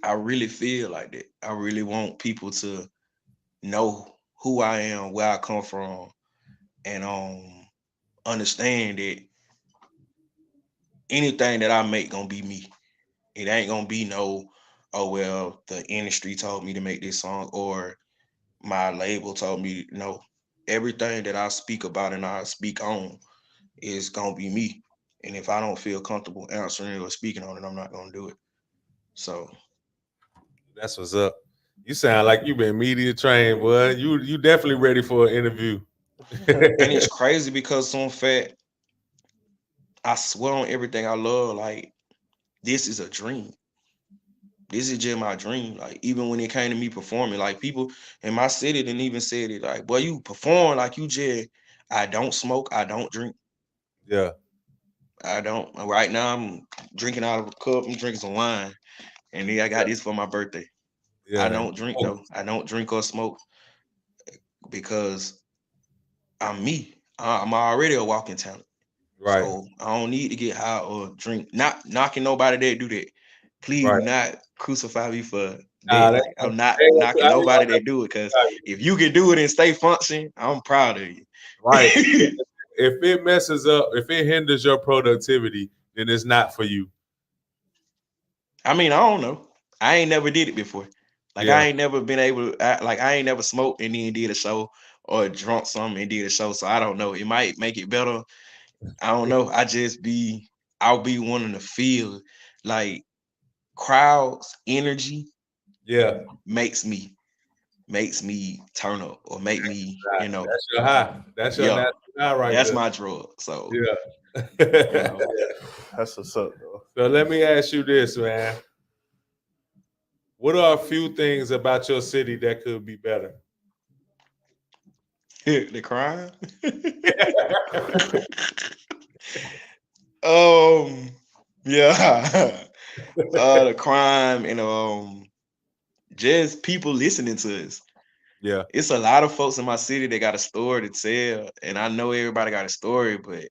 Speaker 5: I really feel like that. I really want people to know who I am, where I come from, and understand that anything that I make gonna be me. It ain't gonna be no, oh well, the industry told me to make this song or my label told me. No. Everything that I speak about and I speak on is gonna be me. And if I don't feel comfortable answering it or speaking on it, I'm not gonna do it. So,
Speaker 3: that's what's up. You sound like you've been media trained, boy. You definitely ready for an interview.
Speaker 5: and it's crazy because some fact, I swear on everything I love, like, this is a dream. This is just my dream. Like, even when it came to me performing, like, people in my city didn't even say it. Like, boy, you perform like you just. I don't smoke. I don't drink.
Speaker 3: Yeah,
Speaker 5: I don't. Right now, I'm drinking out of a cup. I'm drinking some wine, and then I got
Speaker 3: yeah,
Speaker 5: this for my birthday. I
Speaker 3: yeah.
Speaker 5: don't drink though. I don't drink or smoke because I'm me. I'm already a walking talent.
Speaker 3: Right,
Speaker 5: So I don't need to get high or drink. Not knocking nobody that do that. Please
Speaker 3: right.
Speaker 5: do not crucify me for
Speaker 3: Nah,
Speaker 5: that. Like, I'm not
Speaker 3: I
Speaker 5: knocking nobody
Speaker 3: ain't
Speaker 5: that do it, because
Speaker 3: gonna-
Speaker 5: if you can do it and stay function, I'm proud of
Speaker 3: right.
Speaker 5: you.
Speaker 3: If it messes up, if it hinders your productivity, then it's not for you.
Speaker 5: I mean, I don't know. I ain't never did it before. Like,
Speaker 3: Yeah,
Speaker 5: I ain't never been able to, I ain't never smoked and then did a show, or drunk something and did a show. So I don't know. It might make it better. I don't know. I'll be wanting to feel like crowds energy.
Speaker 3: Yeah.
Speaker 5: makes me turn up or make me,
Speaker 3: Right. That's your high. That's your
Speaker 5: yeah,
Speaker 3: natural high right
Speaker 5: that's
Speaker 3: there.
Speaker 5: my drug. So,
Speaker 3: Yeah.
Speaker 5: you know,
Speaker 4: That's what's up, though.
Speaker 3: So let me ask you this, man. What are a few things about your city that could be better?
Speaker 5: the crime. um, yeah, the crime and just people listening to us.
Speaker 3: Yeah.
Speaker 5: It's a lot of folks in my city that got a story to tell, and I know everybody got a story, but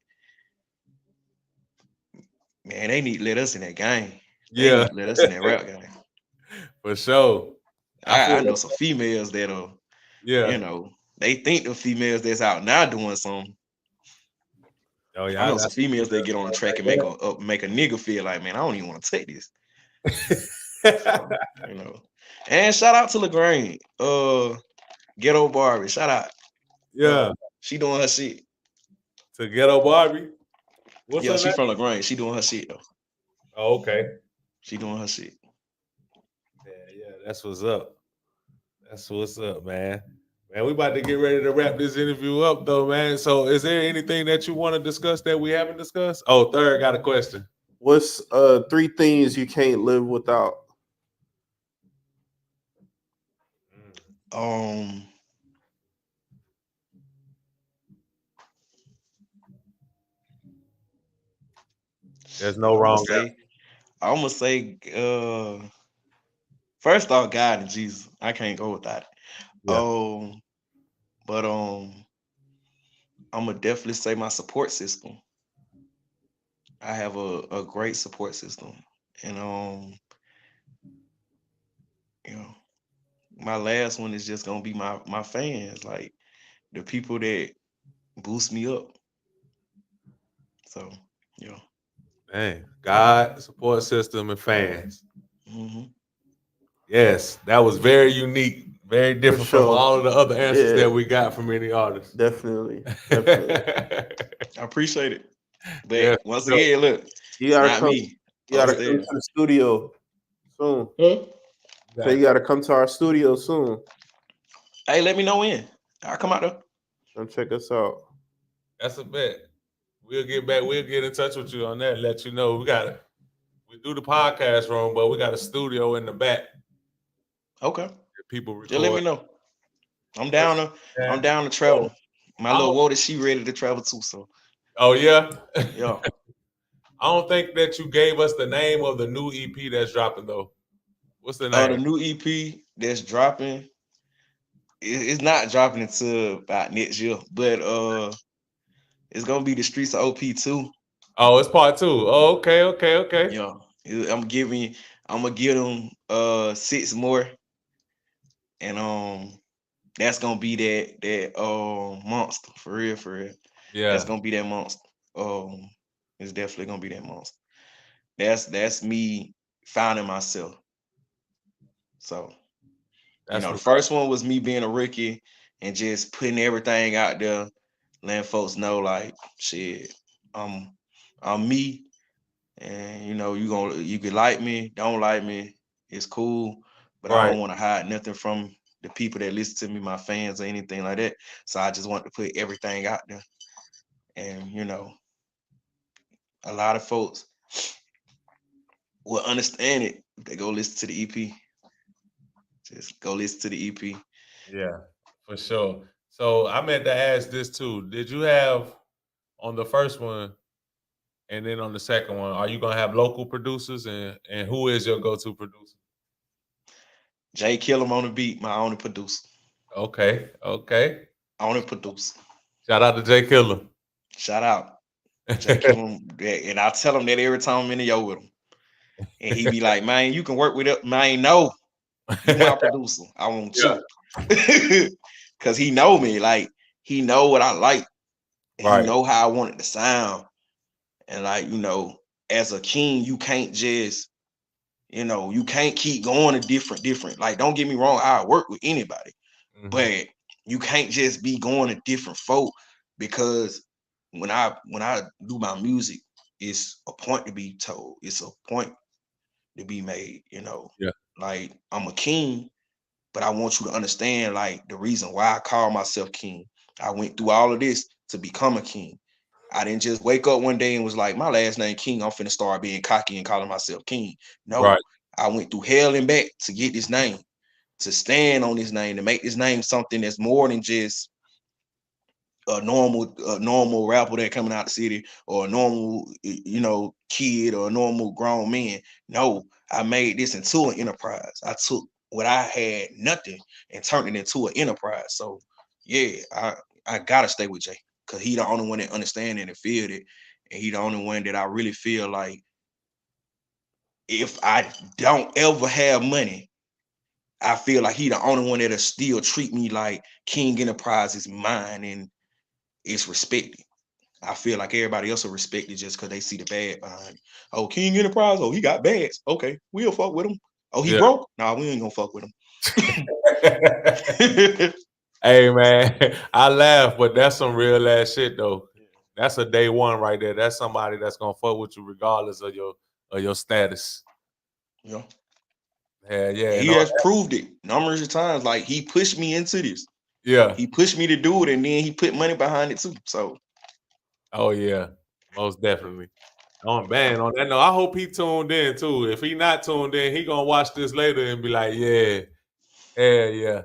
Speaker 5: man, they need to let us in that game. They
Speaker 3: Yeah.
Speaker 5: need to let us in that rap game.
Speaker 3: For sure. I
Speaker 5: I
Speaker 3: feel
Speaker 5: know some females that are,
Speaker 3: yeah.
Speaker 5: you know, they think the females that's out now doing something.
Speaker 3: Oh
Speaker 5: I
Speaker 3: yeah,
Speaker 5: know some females that get on the track and make a nigga feel like, man, I don't even want to take this. So, you know. And shout out to LaGrange. Ghetto Barbie. Shout out.
Speaker 3: yeah.
Speaker 5: She doing her shit.
Speaker 3: To Ghetto Barbie. What's
Speaker 5: Yeah,
Speaker 3: her
Speaker 5: she
Speaker 3: name?
Speaker 5: from LaGrange. She doing her shit though.
Speaker 3: Oh, okay.
Speaker 5: She doing her shit.
Speaker 3: Yeah, that's what's up. That's what's up, man. Man, we about to get ready to wrap this interview up though, man. So is there anything that you want to discuss that we haven't discussed? Oh, Third got a question.
Speaker 4: What's 3 things you can't live without?
Speaker 5: Um,
Speaker 3: There's no
Speaker 5: I'm gonna
Speaker 3: wrong
Speaker 5: say, I'm gonna say, first off, God and Jesus. I can't go without it.
Speaker 3: Yeah.
Speaker 5: But I'm gonna definitely say my support system. I have a great support system, and you know, my last one is just gonna be my fans, like the people that boost me up. So, yeah.
Speaker 3: Dang. God, support system, and fans.
Speaker 5: Hmm.
Speaker 3: Yes, that was very unique, very
Speaker 4: For
Speaker 3: different from
Speaker 4: sure.
Speaker 3: all of the other answers
Speaker 4: Yeah,
Speaker 3: that we got from any artists.
Speaker 4: definitely. Definitely.
Speaker 5: I appreciate it.
Speaker 3: Yeah,
Speaker 5: But once
Speaker 3: so,
Speaker 5: again, look,
Speaker 4: You
Speaker 5: it's
Speaker 4: gotta
Speaker 5: not
Speaker 4: come
Speaker 5: me
Speaker 4: you gotta come
Speaker 5: upstairs.
Speaker 4: to the studio soon.
Speaker 5: Huh?
Speaker 4: So you gotta come to our studio soon.
Speaker 5: Hey, let me know when. I'll come out there.
Speaker 4: Come check us out.
Speaker 3: that's a bet. We'll get back. We'll get in touch with you on that. Let you know we do the podcast room, but we got a studio in the back
Speaker 5: Okay.
Speaker 3: that people
Speaker 5: Just let
Speaker 3: record.
Speaker 5: me know. I'm
Speaker 3: For
Speaker 5: down
Speaker 3: sure,
Speaker 5: to I'm
Speaker 3: man.
Speaker 5: down to
Speaker 3: So,
Speaker 5: travel. My
Speaker 3: I
Speaker 5: little
Speaker 3: don't,
Speaker 5: water, she ready to travel too. So
Speaker 3: oh yeah.
Speaker 5: yeah.
Speaker 3: I don't think that you gave us the name of the new EP that's dropping though. What's the
Speaker 5: The
Speaker 3: name?
Speaker 5: new EP that's dropping, it's not dropping until about next year, but it's gonna be the streets of OP2.
Speaker 3: Oh, it's part two. Oh, okay.
Speaker 5: Yeah. I'm gonna give them 6 more, and that's gonna be that monster for real, for real. That's
Speaker 3: Yeah,
Speaker 5: gonna be that monster. Um, it's definitely gonna be that monster. That's me finding myself. So,
Speaker 3: that's
Speaker 5: the
Speaker 3: what's up.
Speaker 5: first one was me being a rookie and just putting everything out there, letting folks know like shit, I'm I'm me, and you can like me, don't like me, it's cool, but I
Speaker 3: Right.
Speaker 5: don't want to hide nothing from the people that listen to me, my fans or anything like that. So I just want to put everything out there, and a lot of folks will understand it if they go listen to the EP. Just go listen to the EP.
Speaker 3: Yeah, for sure. So I meant to ask this too. Did you have on the first one and then on the second one, are you gonna have local producers and who is your go-to producer?
Speaker 5: Jay Killam on the beat, my only producer.
Speaker 3: Okay.
Speaker 5: Only producer.
Speaker 3: Shout out to Jay Killer.
Speaker 5: Shout out. Jay Killam. And I tell him that every time I'm in the yo with him. And he be like, man, you can work with it. Man, no, you my producer. I want
Speaker 3: Yeah.
Speaker 5: you. Cause he know me. Like, he know what I like. And he
Speaker 3: Right.
Speaker 5: know how I want it to sound. And like, as a king, you can't just, you can't keep going to different. Like, don't get me wrong, I work with anybody.
Speaker 3: Mhm.
Speaker 5: But you can't just be going to different folk, because when I do my music, it's a point to be told. It's a point to be made.
Speaker 3: Yeah.
Speaker 5: like I'm a king, but I want you to understand like the reason why I call myself king. I went through all of this to become a king. I didn't just wake up one day and was like, my last name King, I'm finna start being cocky and calling myself king. No,
Speaker 3: Right.
Speaker 5: I went through hell and back to get this name, to stand on this name, to make this name something that's more than just a normal rapper that coming out the city or a normal kid or a normal grown man. No, I made this into an enterprise. I took what I had nothing and turned it into an enterprise. So yeah, I gotta stay with Jay because he the only one that understand it and feel it, and he the only one that I really feel like if I don't ever have money, I feel like he the only one that'll still treat me like King Enterprise is mine and it's respected. I feel like everybody else will respect it just because they see the bag behind it. Oh, King Enterprise. Oh, he got bags. Okay, we'll fuck with him. Oh, he
Speaker 3: Yeah.
Speaker 5: broke. Nah, we ain't gonna fuck with him.
Speaker 3: Hey man, I laugh, but that's some real ass shit though. That's a day one right there. That's somebody that's gonna fuck with you regardless of your status.
Speaker 5: Yeah.
Speaker 3: Yeah.
Speaker 5: He
Speaker 3: No,
Speaker 5: has proved it numerous of times. Like he pushed me into this.
Speaker 3: yeah.
Speaker 5: He pushed me to do it, and then he put money behind it too. So
Speaker 3: Oh yeah. Most definitely. On man, on that note, I hope he tuned in too. If he not tuned in, he gonna watch this later and be like, yeah.
Speaker 5: hell yeah.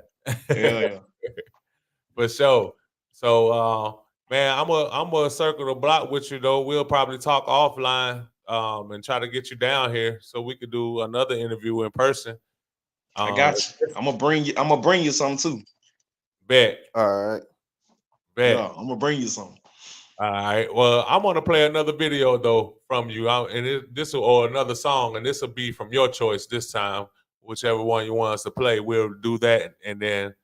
Speaker 3: For sure. So man, I'm gonna circle the block with you though. We'll probably talk offline and try to get you down here so we could do another interview in person.
Speaker 5: I got you. I'm gonna bring you something too.
Speaker 3: Bet.
Speaker 4: All right.
Speaker 5: Yeah,
Speaker 3: Bet.
Speaker 5: I'm gonna bring you something.
Speaker 3: All right. Well, I'm gonna play another video though from you, this will or another song, and this will be from your choice this time. Whichever one you want us to play, we'll do that, and then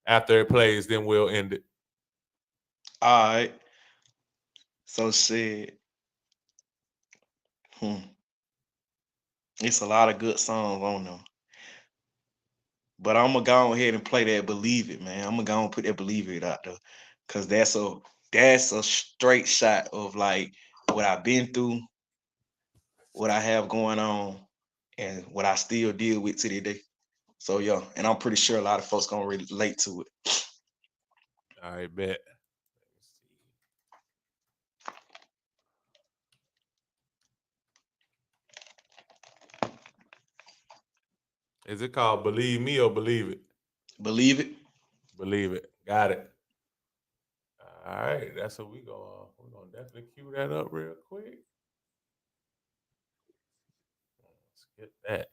Speaker 3: after it plays, then we'll end it.
Speaker 5: All right. So shit. It's a lot of good songs on them. But I'm gonna go ahead and play that Believe It, man. I'm gonna go and put that Believe It out there. Cause that's a straight shot of like what I've been through, what I have going on, and what I still deal with to this day. So yeah, and I'm pretty sure a lot of folks gonna relate to it.
Speaker 3: All right, bet. Is it called Believe Me or Believe It?
Speaker 5: Believe It.
Speaker 3: Believe It. Got it. All right, that's what we're gonna definitely cue that up real quick. Let's get that.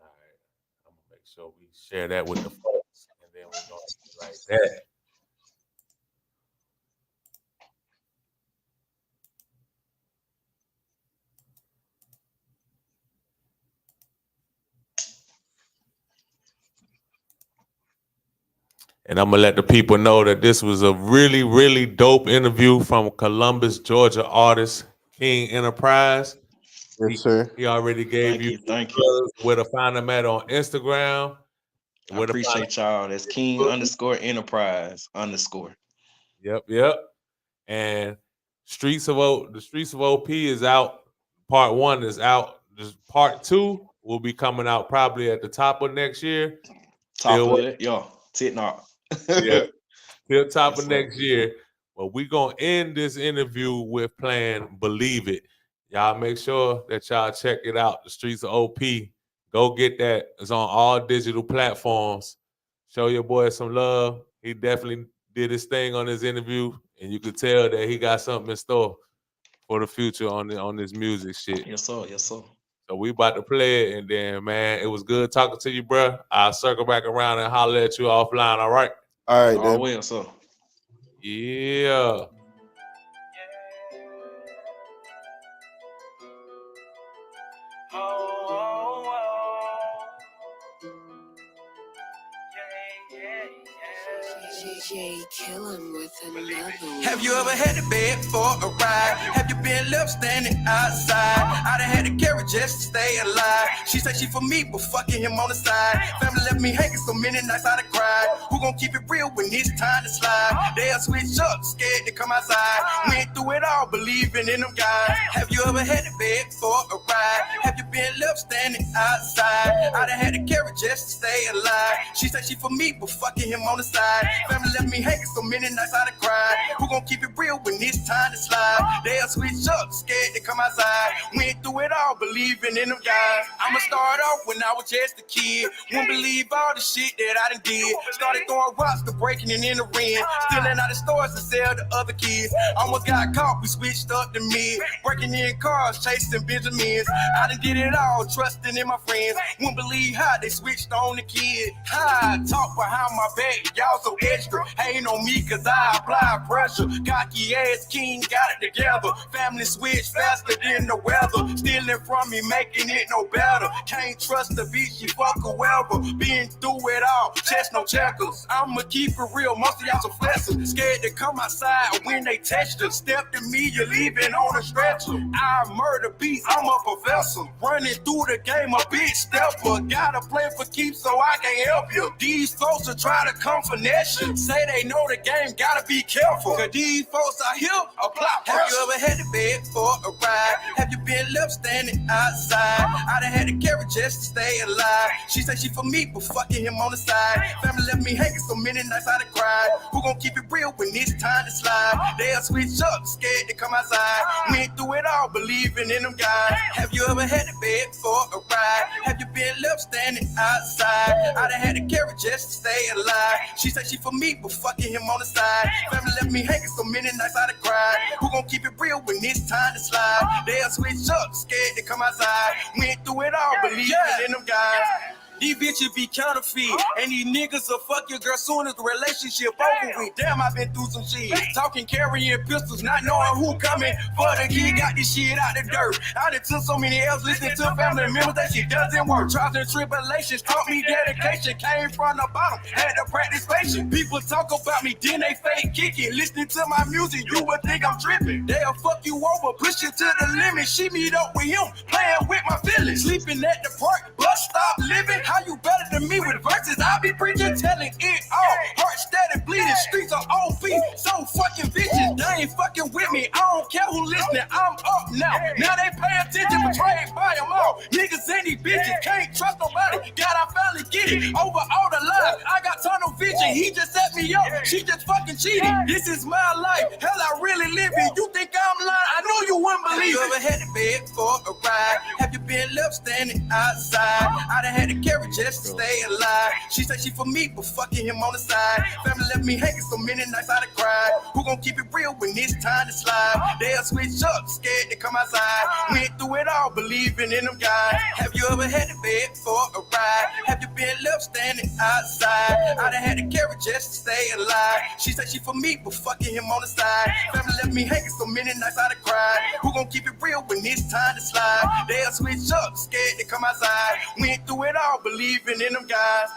Speaker 3: All right, I'm gonna make sure we share that with the folks, and then we're gonna be like that. And I'm gonna let the people know that this was a really, really dope interview from Columbus, Georgia artist King Enterprise.
Speaker 4: Yes, sir.
Speaker 3: He already gave you
Speaker 5: Thank you.
Speaker 3: where to find him at on Instagram.
Speaker 5: I
Speaker 3: Where to find
Speaker 5: appreciate y'all. That's King _Enterprise _.
Speaker 3: Yep. And the Streets of OP is out. Part 1 is out. Just part 2 will be coming out probably at the top of next year.
Speaker 5: Top of it, yo, Titnot.
Speaker 3: Yeah, till top
Speaker 5: Yes,
Speaker 3: of
Speaker 5: sir.
Speaker 3: next year. But we gonna end this interview with playing Believe It. Y'all make sure that y'all check it out. The Streets of OP. Go get that. It's on all digital platforms. Show your boy some love. He definitely did his thing on this interview, and you could tell that he got something in store for the future on this music shit.
Speaker 5: Yes, sir. Yes, sir.
Speaker 3: So we about to play it, and then man, it was good talking to you, bro. I'll circle back around and holler at you offline. All right.
Speaker 4: All right,
Speaker 5: All
Speaker 4: then.
Speaker 5: well, sir.
Speaker 3: Yeah.
Speaker 6: Jay kill him with another
Speaker 1: Have you ever had to beg for a ride? Have you been left standing outside? I done had to carry just to stay alive. She said she for me, but fucking him on the side. Family left me hanging so many nights I done cried. Who gon' keep it real when it's time to slide? They'll switch up, scared to come outside. Went through it all, believing in them guys. Have you ever had to beg for a ride? Have you been left standing outside? I done had to carry just to stay alive. She said she for me, but fucking him on the side. Family left me hanging so many nights I done cried. Who gon' keep it real when it's time to slide? They'll switch up, scared to come outside. Went through it all, believing in them guys. I'ma start off when I was just a kid. Won't believe all the shit that I done did. Started throwing rocks to breaking and entering. Stealing out of stores to sell to other kids. Almost got caught, we switched up to mid. Breaking in cars, chasing Benjamins. I done did it all, trusting in my friends. Won't believe how they switched on the kid. How I talk behind my back, y'all so extra. Hating on me cause I apply pressure. Cocky ass king got it together. Family switch faster than the weather. Stealing from me, making it no better. Can't trust the bitch, she fuck whoever. Been through it all, chest no checkers. I'ma keep it real, most of y'all some flexers. Scared to come outside when they test us. Step to me, you're leaving on a stretcher. I murder beats, I'm a professor. Running through the game, a big stepper. Gotta play for keeps so I can help you. These folks will try to come finesse you. Say they know the game, gotta be careful. Cause these folks out here apply pressure. Have you ever had to beg for a ride? Have you been left standing outside? I done had to carry just to stay alive. She said she for me, but fucking him on the side. Family left me hanging so many nights I done cried. Who gon' keep it real when it's time to slide? They'll switch up, scared to come outside. Went through it all, believing in them guys. Have you ever had to beg for a ride? Have you been left standing outside? I done had to carry just to stay alive. She said she for me, but fucking him on the side. Family left me hanging so many nights I done cried. Who gon' keep it real when it's time to slide? They'll switch up, scared to come outside. Went through it all, believing in them guys. These bitches be counterfeit, and these niggas will fuck your girl soon as the relationship over with. Damn, I been through some shit. Talking, carrying pistols, not knowing who coming for the kid. Got this shit out the dirt. I done took so many L's, listening to family members, that shit doesn't work. Trials and tribulations taught me dedication. Came from the bottom, had to practice patience. People talk about me, then they fake kick it. Listening to my music, you would think I'm tripping. They'll fuck you over, push you to the limit. She meet up with him, playing with my feelings. Sleeping at the park, bus stop living. How you better than me with verses? I be preaching, telling it all. Heart steady bleeding, streets are OP. So fucking bitches, they ain't fucking with me. I don't care who listening, I'm up now. Now they pay attention, betrayed by them all. Niggas and these bitches, can't trust nobody. God, I finally get it. Over all the lies, I got tunnel vision. He just set me up, she just fucking cheated. This is my life, hell I really live it. You think I'm lying? I know you wouldn't believe it. You ever had to beg for a ride? Have you been left standing outside? I done had to carry just to stay alive. She said she for me, but fucking him on the side. Family left me hanging so many nights I done cried. Who gon' keep it real when it's time to slide? They'll switch up, scared to come outside. Went through it all, believing in them guys. Have you ever had to beg for a ride? Have you been left standing outside? I done had to carry just to stay alive. She said she for me, but fucking him on the side. Family left me hanging so many nights I done cried. Who gon' keep it real when it's time to slide? They'll switch up, scared to come outside. Went through it all, believing in them guys.